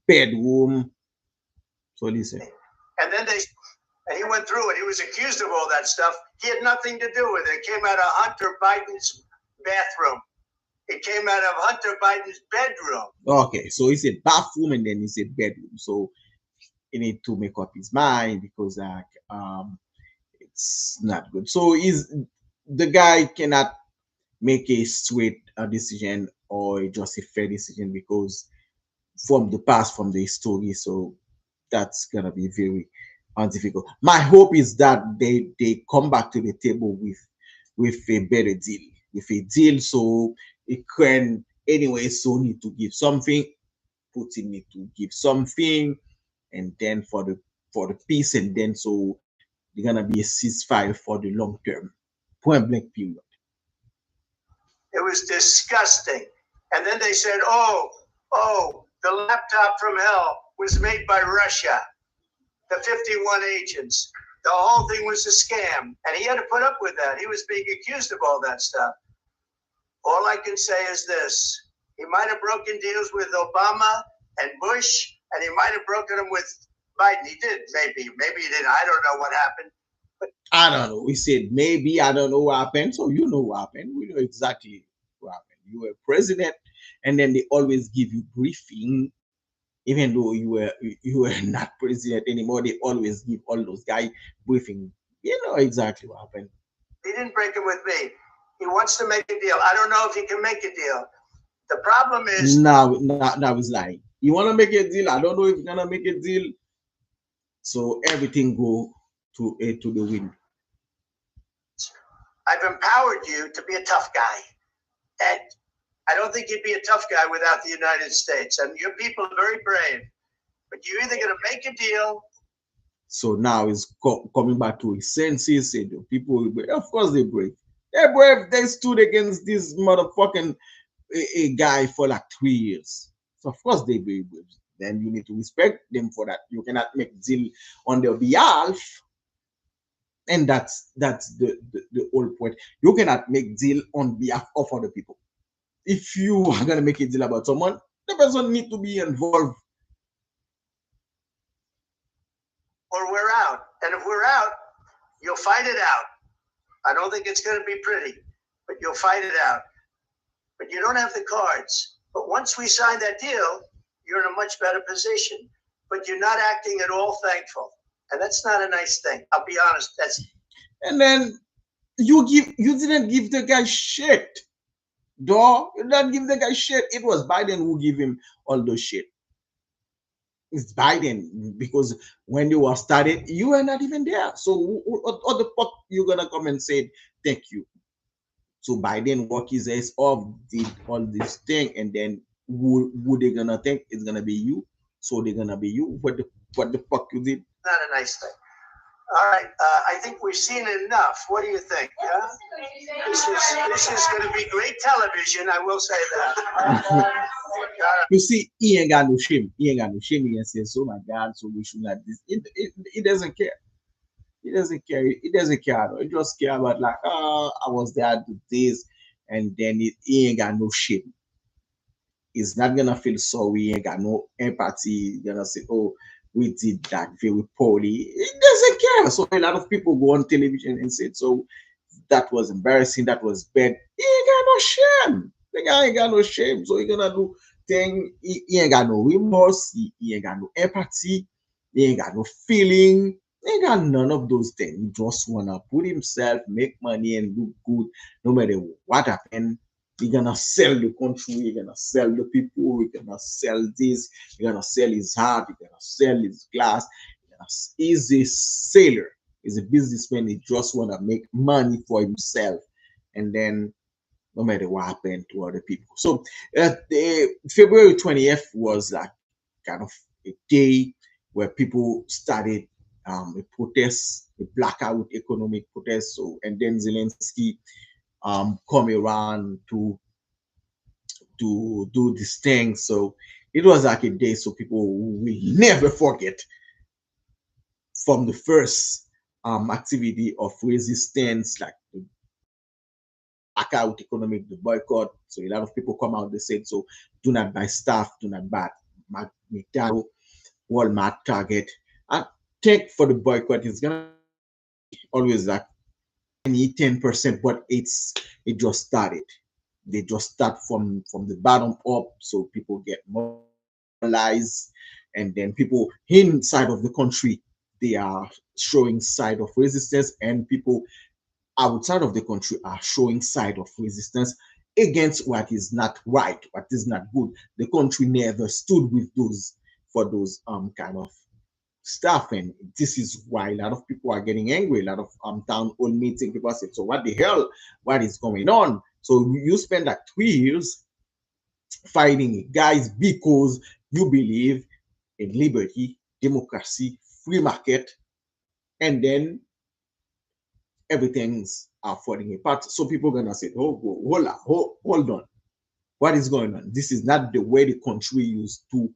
bedroom. So listen. And then he went through it. He was accused of all that stuff. He had nothing to do with it. It came out of Hunter Biden's bathroom. It came out of Hunter Biden's bedroom. Okay, so he said bathroom and then he said bedroom. So he need to make up his mind because it's not good. So the guy cannot make a straight decision or just a fair decision because from the past, from the history. So that's gonna be very difficult. My hope is that they come back to the table with a better deal, so it can anyway. So need to give something, Putin need to give something, and then for the peace, and then so they're gonna be a ceasefire for the long term. Point blank period. It was disgusting. And then they said, oh, the laptop from hell was made by Russia, the 51 agents. The whole thing was a scam. And he had to put up with that. He was being accused of all that stuff. All I can say is this. He might have broken deals with Obama and Bush, and he might have broken them with Biden. He did, maybe. Maybe he didn't. I don't know what happened. But I don't know. We said maybe. I don't know what happened. So you know what happened. We know exactly what happened. You were president, and then they always give you briefing, even though you were not president anymore. They always give all those guys briefing. You know exactly what happened. He didn't break it with me. He wants to make a deal. I don't know if he can make a deal. The problem is now he's lying. You want to make a deal? I don't know if you're gonna make a deal. So everything go to the wind. I've empowered you to be a tough guy, and I don't think you'd be a tough guy without the United States. And your people are very brave, but you're either going to make a deal. So now he's coming back to his senses. And the people, of course, they're brave. They're brave. They stood against this motherfucking a guy for like 3 years. So of course they're very brave. Then you need to respect them for that. You cannot make deal on their behalf. And that's the whole point. You cannot make deal on behalf of other people. If you are gonna make a deal about someone, the person need to be involved. Or we're out. And if we're out, you'll fight it out. I don't think it's going to be pretty, but you'll fight it out. But you don't have the cards. But once we sign that deal, you're in a much better position. But you're not acting at all thankful. And that's not a nice thing. I'll be honest. And then you didn't give the guy shit. You didn't give the guy shit. It was Biden who gave him all those shit. It's Biden, because when you were started, you were not even there. So what the fuck you gonna come and say thank you? So Biden work his ass off, did all this thing, and then who they gonna think it's gonna be you? So they're gonna be you. What the fuck you did? Not a nice thing. All right, I think we've seen enough. What do you think? This is going to be great television. I will say that. You see, he ain't got no shame. He ain't got no shame. He says, "Oh my God, so we should not this." He doesn't care. He doesn't care. He doesn't care. He just care about like, I was there to this, and then he ain't got no shame. He's not gonna feel sorry. He ain't got no empathy. He's gonna say, "Oh, we did that very poorly." He doesn't care. So a lot of people go on television and say, "So that was embarrassing. That was bad." He ain't got no shame. The guy ain't got no shame. So he gonna do thing. He ain't got no remorse. He ain't got no empathy. He ain't got no feeling. He ain't got none of those things. He just wanna put himself, make money, and look good, no matter what happened. He's gonna sell the country, he's gonna sell the people, he's gonna sell this, he's gonna sell his heart, he's gonna sell his glass. He's a sailor, he's a businessman, he just wanna make money for himself. And then no matter what happened to other people. So the February 20th was like kind of a day where people started a protest, a blackout economic protest. So and then Zelensky come around to do this thing. So it was like a day so people will never forget from the first activity of resistance, like the blackout economic, the boycott. So a lot of people come out, they said, so do not buy stuff, do not buy McDonald's, Walmart, Target. I think for the boycott, it's gonna always like 10%, but it just started. They just start from the bottom up, so people get mobilized, and then people inside of the country, they are showing side of resistance, and people outside of the country are showing side of resistance against what is not right, what is not good. The country never stood with those for those kind of stuff, and this is why a lot of people are getting angry. A lot of town hall meeting people say, so what the hell, what is going on? So you spend like 3 years fighting it, guys, because you believe in liberty, democracy, free market, and then everything's are falling apart. So people are gonna say, oh, hold on, what is going on? This is not the way the country used to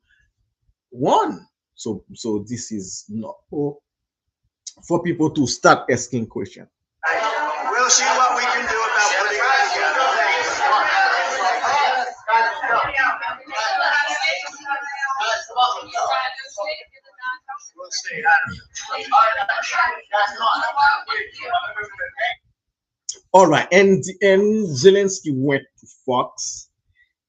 run. So this is not for people to start asking questions. We'll see what we can do about putting it together. We'll see. All right, and Zelensky went to Fox,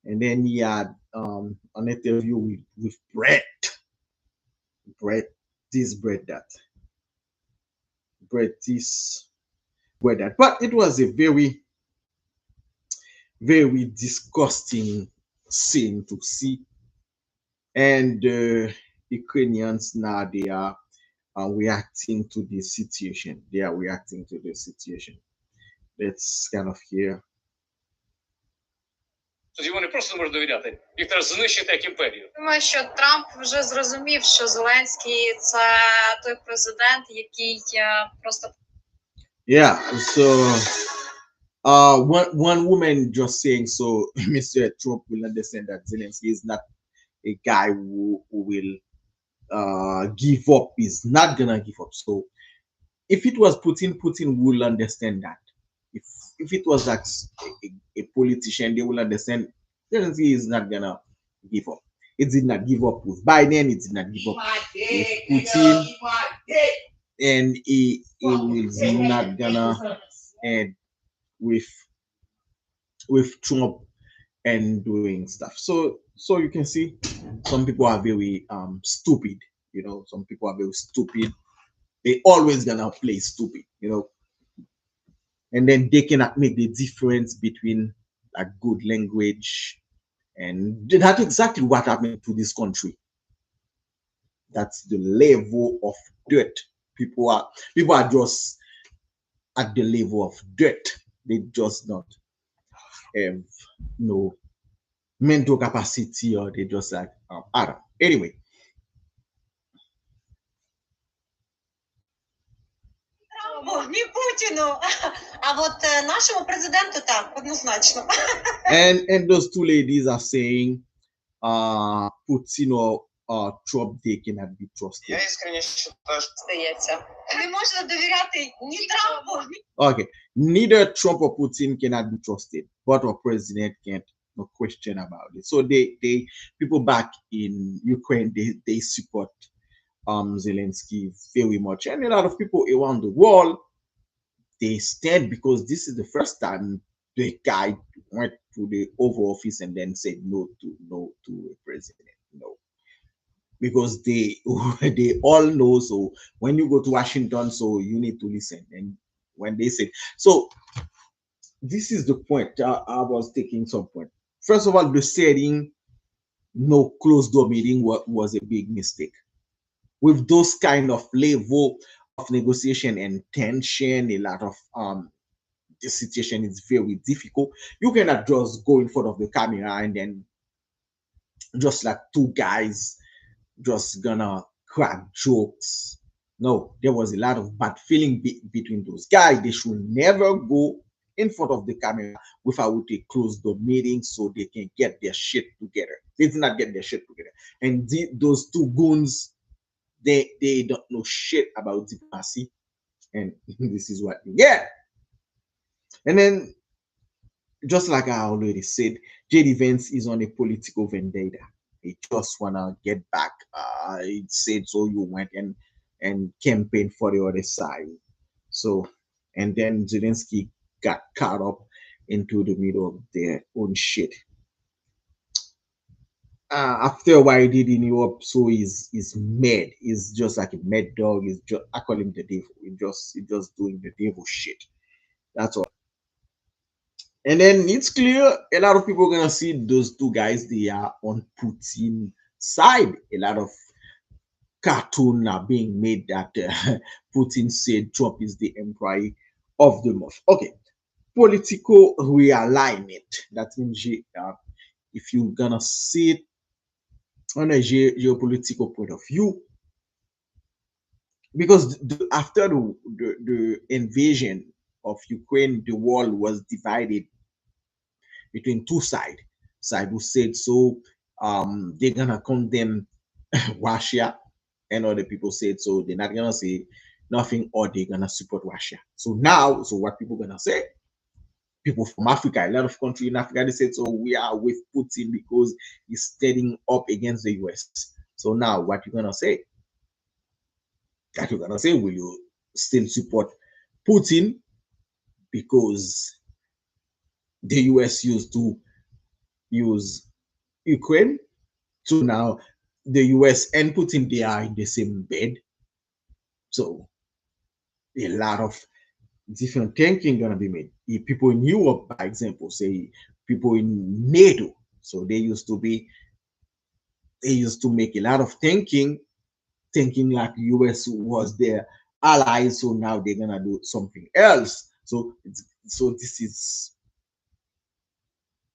and then he had an interview with Brett this, Brett that, Brett this, Brett that. But it was a very, very disgusting scene to see, and Ukrainians now they are reacting to the situation. They are reacting to the situation. Let's kind of hear. Йому не просто не можна довіряти. Їх треба знищити як імперію. Думаю, що Трамп вже зрозумів, що Зеленський – це той президент, який просто... Yeah, so one woman just saying, so Mr. Trump will understand that Zelensky is not a guy who will give up. He's not gonna give up. So if it was Putin will understand that. If it was like a politician, they will understand Zelensky is not gonna give up. It did not give up with Biden. It did not give up with Putin, and he is not gonna end with Trump and doing stuff. So you can see some people are very stupid. You know, some people are very stupid. They always gonna play stupid. You know, and then they cannot make the difference between a good language, and that's exactly what happened to this country. That's the level of dirt. People are just at the level of dirt. They just not have no mental capacity, or they just like I don't know. Anyway. Ні Путіну, а от нашому президенту так, однозначно. And those two ladies are saying Putin or Trump, they cannot be trusted. Я искренне считаю, что Здається. Не можна довіряти ні Трампу, ні... Okay, neither Trump or Putin cannot be trusted, but our president can't, no question about it. So they people back in Ukraine, they support Zelensky very much, and a lot of people around the world, they stand, because this is the first time the guy went to the Oval Office and then said no to a president. No, because they all know. So when you go to Washington, so you need to listen. And when they say, so this is the point I was taking some point. First of all, the setting no closed door meeting was a big mistake. With those kind of level of negotiation and tension, a lot of the situation is very difficult. You cannot just go in front of the camera and then just like two guys just gonna crack jokes. No, there was a lot of bad feeling between those guys. They should never go in front of the camera without a closed door meeting, so they can get their shit together. They did not get their shit together, and those two goons, they don't know shit about diplomacy, and this is what you get. And then, just like I already said, JD Vance is on a political vendetta. He just wanna get back. He said so. You went and campaign for the other side. So, and then Zelensky got caught up into the middle of their own shit. After a while he did in Europe, so he's mad. He's just like a mad dog. He's just, I call him the devil. He just doing the devil shit. That's all. And then it's clear a lot of people are gonna see those two guys. They are on Putin side. A lot of cartoon are being made that Putin said Trump is the employee of the month. Okay, political realignment. That means if you're gonna see it on a geopolitical point of view, because after the invasion of Ukraine, the world was divided between two sides. Side who said so they're gonna condemn Russia, and other people said so they're not gonna say nothing or they're gonna support Russia. So now, so what people gonna say? People from Africa, a lot of countries in Africa, they said so we are with Putin because he's standing up against the US. So now what you gonna say? That you're gonna say, will you still support Putin because the US used to use Ukraine? So now the US and Putin, they are in the same bed. So a lot of different thinking gonna be made. If people in Europe, by example, say people in NATO, so they used to make a lot of thinking like US was their allies, so now they're gonna do something else. So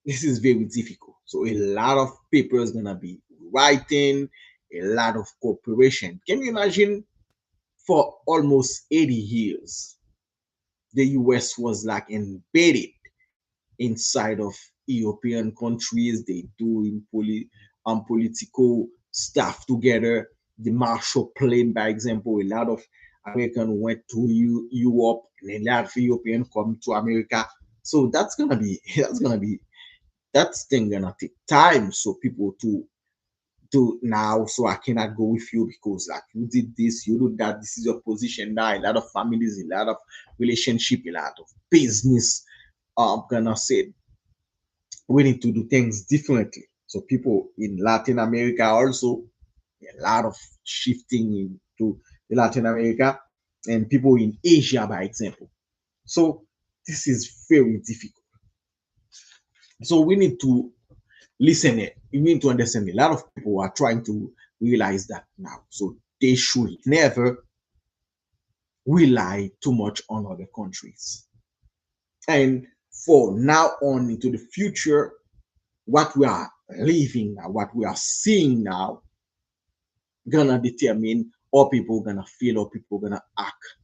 this is very difficult. So a lot of paper is gonna be writing, a lot of cooperation. Can you imagine for almost 80 years, the US was like embedded inside of European countries. They doing political stuff together. The Marshall Plan, by example, a lot of American went to Europe, and a lot of European come to America. So that's gonna be that's thing gonna take time. So people to do now. So I cannot go with you because like you did this, you do that. This is your position now. A lot of families, a lot of relationship, a lot of business. I'm gonna say we need to do things differently. So people in Latin America also a lot of shifting into Latin America and people in Asia, by example. So this is very difficult. So we need to listen it. You need to understand a lot of people are trying to realize that now. So they should never rely too much on other countries. And for now on into the future, what we are living now, what we are seeing now, gonna determine how people gonna feel, how people gonna act,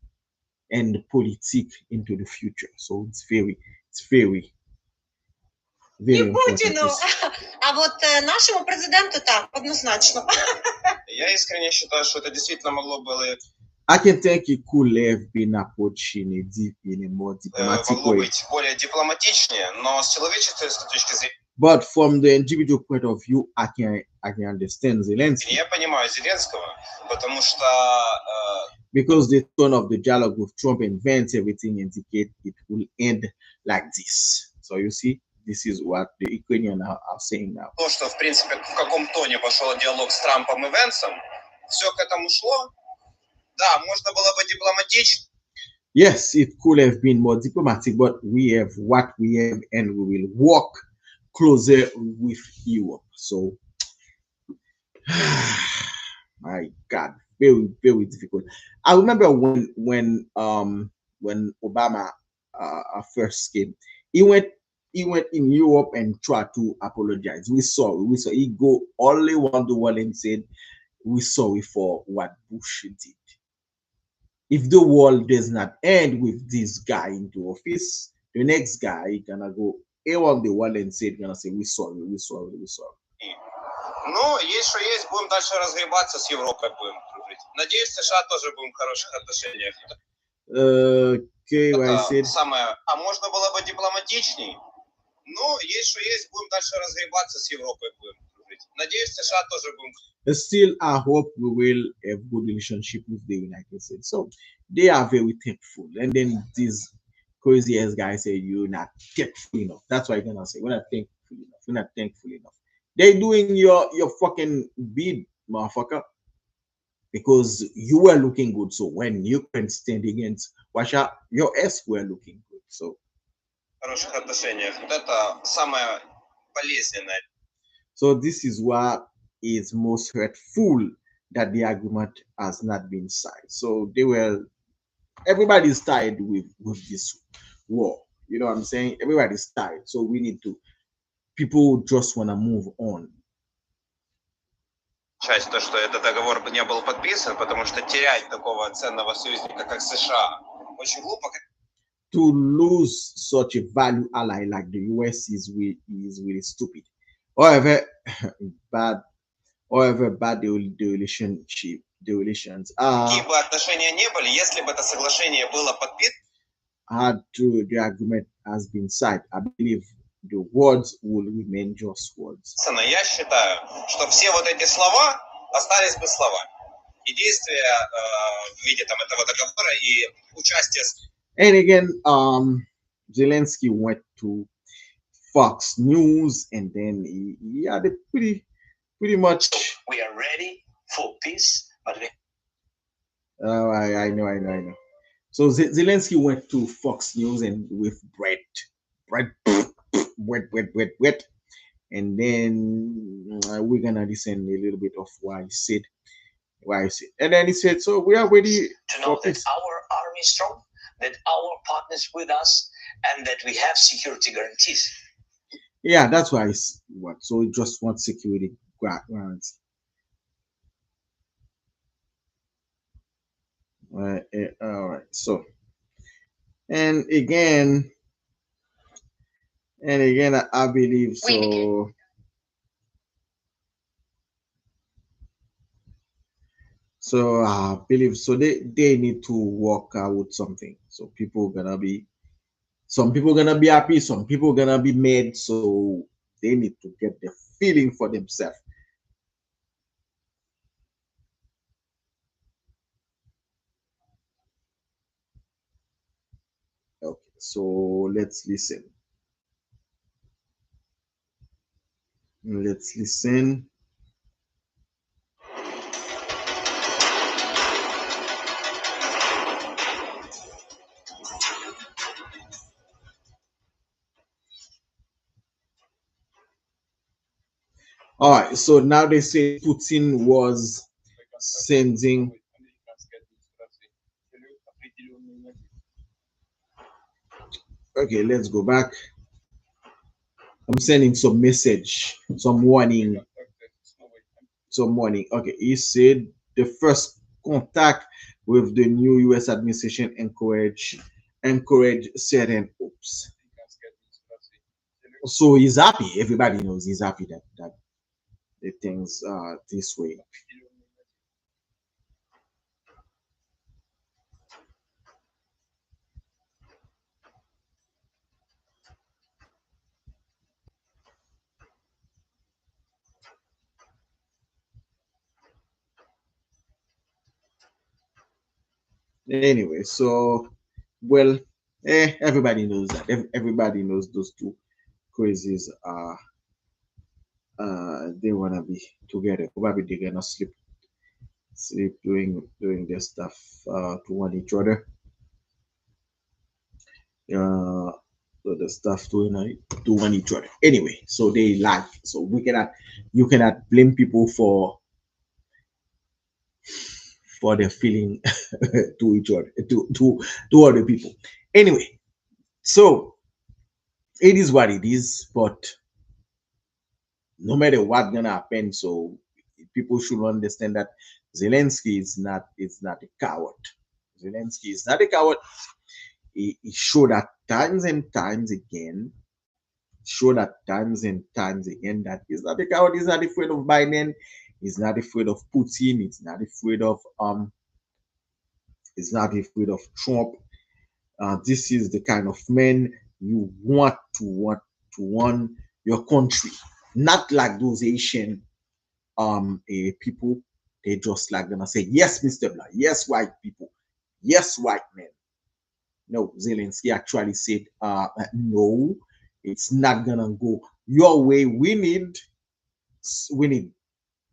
and the politics into the future. So it's very І important. Путіну, а вот нашему президенту так, однозначно. Я искренне считаю, что это действительно могло бы I can think it could have been approached in a more diplomatic могло way. быть более дипломатичнее, но с человеческой точки зрения But from the individual point of view, I can understand Zelensky я понимаю Зеленского, потому что because the tone of the dialogue with Trump and Vance, everything indicate it will end like this. So you see, this is what the Ukrainians are saying now. то, что в принципе в каком тоне пошел диалог с Трампом и Венсом, все к этому шло. Да, можно было бы дипломатично. Yes, it could have been more diplomatic, but we have what we have, and we will walk closer with Europe. So, my God, very difficult. I remember when Obama first came, he went in Europe and tried to apologize. We saw he go all around the world and said we're sorry for what Bush did. If the world does not end with this guy into office, the next guy gonna go around the world and say gonna say we're sorry. Ну, есть что есть, будем дальше разгребаться с Европой, будем дружить. Надеюсь, США тоже будем в хороших отношениях. Okay, I said. Самое, а можно было бы дипломатичней? Ну, есть что есть, будем дальше разгребаться с Европой, будем дружить. Надеюсь, США тоже будем. Still, I hope we will have good relationship with the United States. So they are very thankful. And then this crazy ass guy say you're not thankful enough. That's what you're gonna say. We're not thankful enough. We're not thankful enough. They doing your fucking bid, motherfucker, because you were looking good. So when you can stand against Russia, your ass were looking good. So хороших отношениях. Вот это самое болезненное. so this is what is most hurtful, that the agreement has not been signed. So everybody's tired with this war. You know what I'm saying? Everybody's tired. So we need to, people just want to move on. Часть то, что этот договор не был подписан, потому что терять такого ценного союзника, как США, очень глупо. To lose such a value ally like the US is really stupid. However bad the relations are. Какие бы отношения не были, если бы это соглашение было подписано, had to the agreement has been signed, I believe the words will remain just words. Я считаю, что все вот эти слова остались бы словами. И действия в виде там этого договора и участие. And again, Zelensky went to Fox News, and then he had a pretty much. We are ready for peace, but I know. So Zelensky went to Fox News and with bread, wet, and then we're gonna listen a little bit of what he said. And then he said, "So we are ready to know that our army is strong, that our partners with us, and that we have security guarantees." Yeah, that's why it's what. So he just wants security guarantees. All right. So, and again, I believe so. So I believe so. They need to work out something. So some people gonna be happy, some people gonna be mad. So they need to get the feeling for themselves. Okay, so let's listen. All right, so now they say Putin was sending. Okay, let's go back. I'm sending some message, some warning. Okay, he said the first contact with the new U.S. administration encourage certain hopes. So he's happy. Everybody knows he's happy that the things are this way. Anyway, so everybody knows that. Everybody knows those two crazies are they wanna be together. Probably they're gonna sleep doing their stuff to one each other. The stuff to one each other. Anyway, so they like. So you cannot blame people for their feeling to each other, to other people. Anyway, so it is what it is, but no matter what's gonna happen, so people should understand that Zelensky is not a coward. Zelensky is not a coward. He showed that times and times again. That he's not a coward. He's not afraid of Biden. He's not afraid of Putin. He's not afraid of Trump. This is the kind of man you want to run your country. Not like those Asian people. They just like gonna say, yes, Mr. Black, yes, white people, yes, white men. No, Zelensky actually said, no, it's not gonna go your way. We need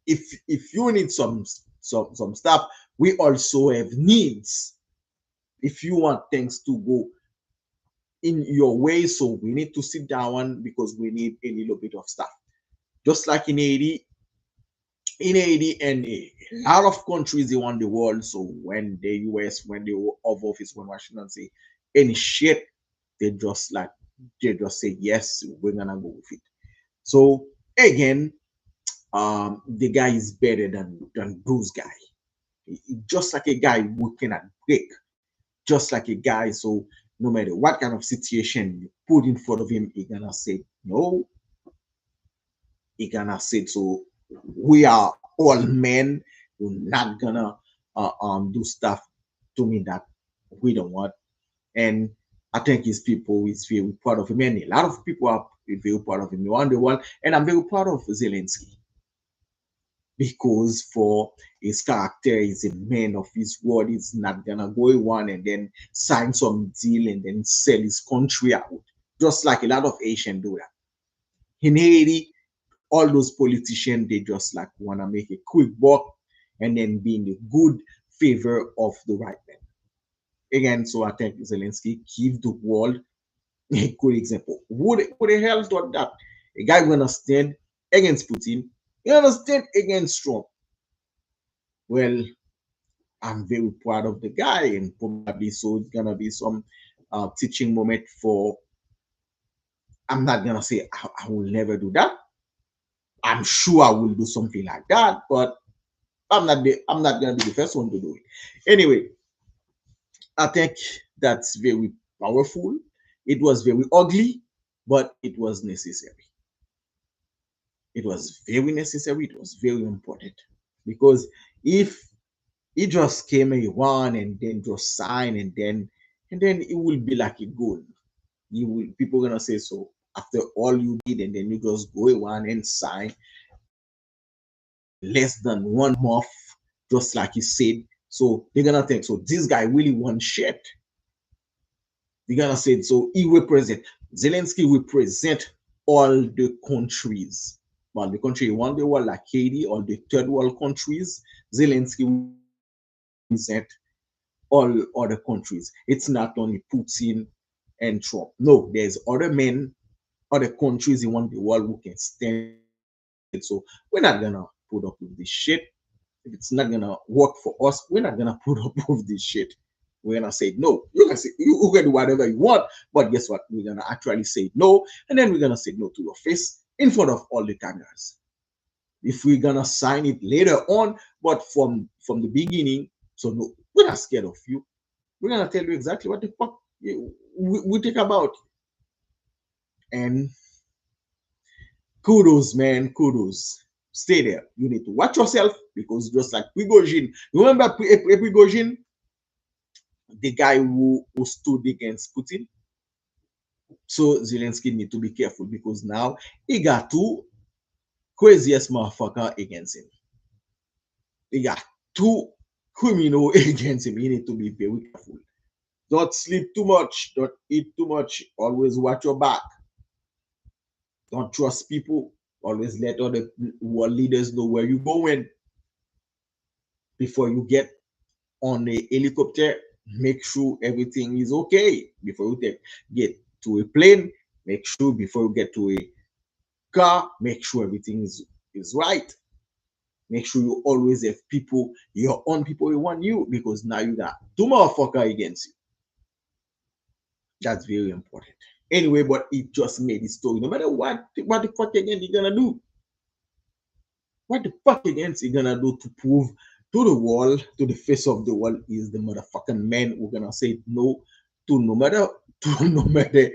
if you need some stuff, we also have needs. If you want things to go in your way, so we need to sit down because we need a little bit of stuff. Just like in Haiti and a lot of countries around the world. So when the US, when the of office, when Washington say any shit, they just like they just say yes, we're gonna go with it. So again, the guy is better than those guy. Just like a guy who cannot break, just like a guy. So no matter what kind of situation you put in front of him, he gonna say no. He gonna say so. We are all men. We're not gonna do stuff to me that we don't want. And I think his people is very proud of him, and a lot of people are very proud of him around the world. And I'm very proud of Zelensky because for his character, he's a man of his word. He's not gonna go around and then sign some deal and then sell his country out, just like a lot of Asians do that. In Haiti, all those politicians, they just like wanna make a quick buck and then be in the good favor of the right man. Again, so I think Zelensky give the world a good example. Who the hell thought that a guy gonna stand against Putin, he gonna stand against Trump? Well, I'm very proud of the guy, and probably so it's gonna be some teaching moment for. I'm not gonna say I will never do that. I'm sure I will do something like that, but I'm not gonna be the first one to do it. Anyway, I think that's very powerful. It was very ugly, but it was necessary. It was very necessary. It was very important because if he just came around and then just sign and then it will be like a goal. You will people gonna say so after all you did and then you just go around and sign less than 1 month, just like he said. So they're gonna think so this guy really wants shit. They're gonna say so he represent Zelensky represent all the countries. Well, the country around the world like Haiti, all the third world countries, Zelensky represent all other countries. It's not only Putin and Trump. No, there's other men, other countries around the world who can stand. So we're not gonna put up with this shit. If it's not gonna work for us, we're not gonna put up with this shit. We're gonna say no. You can say you can do whatever you want, but guess what? We're gonna actually say no, and then we're gonna say no to your face in front of all the cameras. If we're gonna sign it later on, but from the beginning, so no, we're not scared of you. We're gonna tell you exactly what the fuck we think about. And kudos, man, kudos. Stay there. You need to watch yourself because just like Prigozhin, remember Prigozhin, the guy who stood against Putin. So Zelensky need to be careful because now he got two craziest motherfucker against him. He got two criminal against him. He need to be very careful. Don't sleep too much. Don't eat too much. Always watch your back. Don't trust people. Always let other world leaders know where you're going before you get on a helicopter. Make sure everything is okay before you get to a plane. Make sure before you get to a car. Make sure everything is right. Make sure you always have people, your own people who want you because now you got two motherfuckers against you. That's very important. Anyway, but it just made the story. No matter what the fuck again you gonna do? What the fuck again you gonna do to prove to the world, to the face of the world, is the motherfucking man who gonna say no to no matter to no matter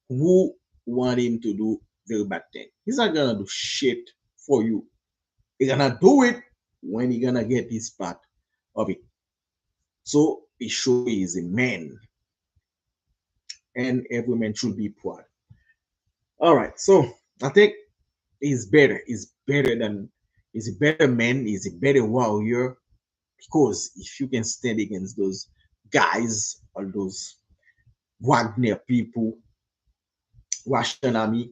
who want him to do very bad thing. He's not gonna do shit for you. He's gonna do it when he gonna get his part of it. So he shows he is a man, and every man should be proud. All right, so I think he's better. He's better than he's a better man. He's a better warrior because if you can stand against those guys, all those Wagner people, Russian army,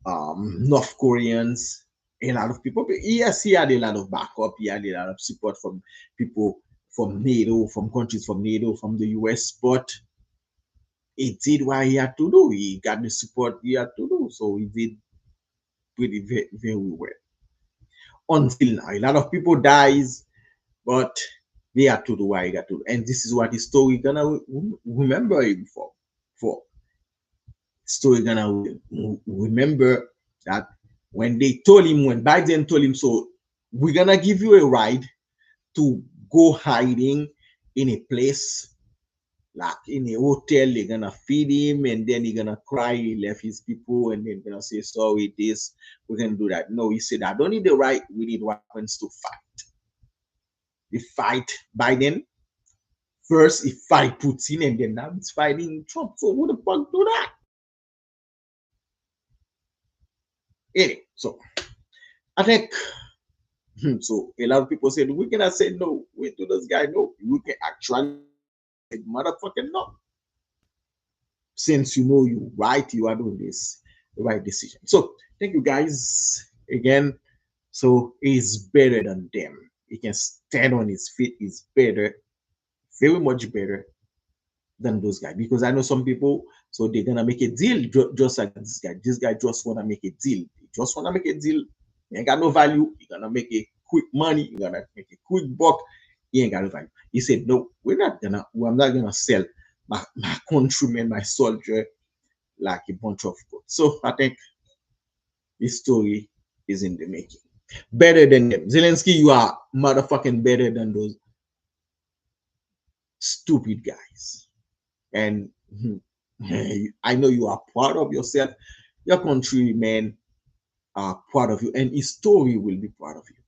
North Koreans, a lot of people. Yes, he had a lot of backup. He had a lot of support from people from NATO, from countries from NATO, from the US. But he did what he had to do. He got the support he had to do. So he did pretty very well. Until now, a lot of people dies, but they had to do what he got to do. And this is what the story gonna remember him for. For story gonna remember that when they told him, when Biden told him, so we're gonna give you a ride to go hiding in a place like in a hotel, they're gonna feed him and then he's gonna cry, he left his people, and then gonna say, sorry, this, we're gonna do that. No, he said, I don't need the right, we need weapons to fight. They fight Biden. First, he fight Putin, and then now he's fighting Trump. So who the fuck do that? Anyway, so I think so. A lot of people said we cannot say no. We to this guy no. We can actually say motherfucking no. Since you know you right, you are doing this the right decision. So thank you guys again. So he's better than them. He can stand on his feet. He's better, very much better than those guys. Because I know some people, so they're gonna make a deal just like this guy. This guy just wanna make a deal. He just wanna make a deal. He ain't got no value. He's gonna make a quick money. He's gonna make a quick buck. He ain't got no value. He said, no, I'm not gonna sell my countrymen, my soldier, like a bunch of gold. So I think this story is in the making. Better than them. Zelensky, you are motherfucking better than those stupid guys. And I know you are proud of yourself. Your countrymen are proud of you, and his story will be proud of you.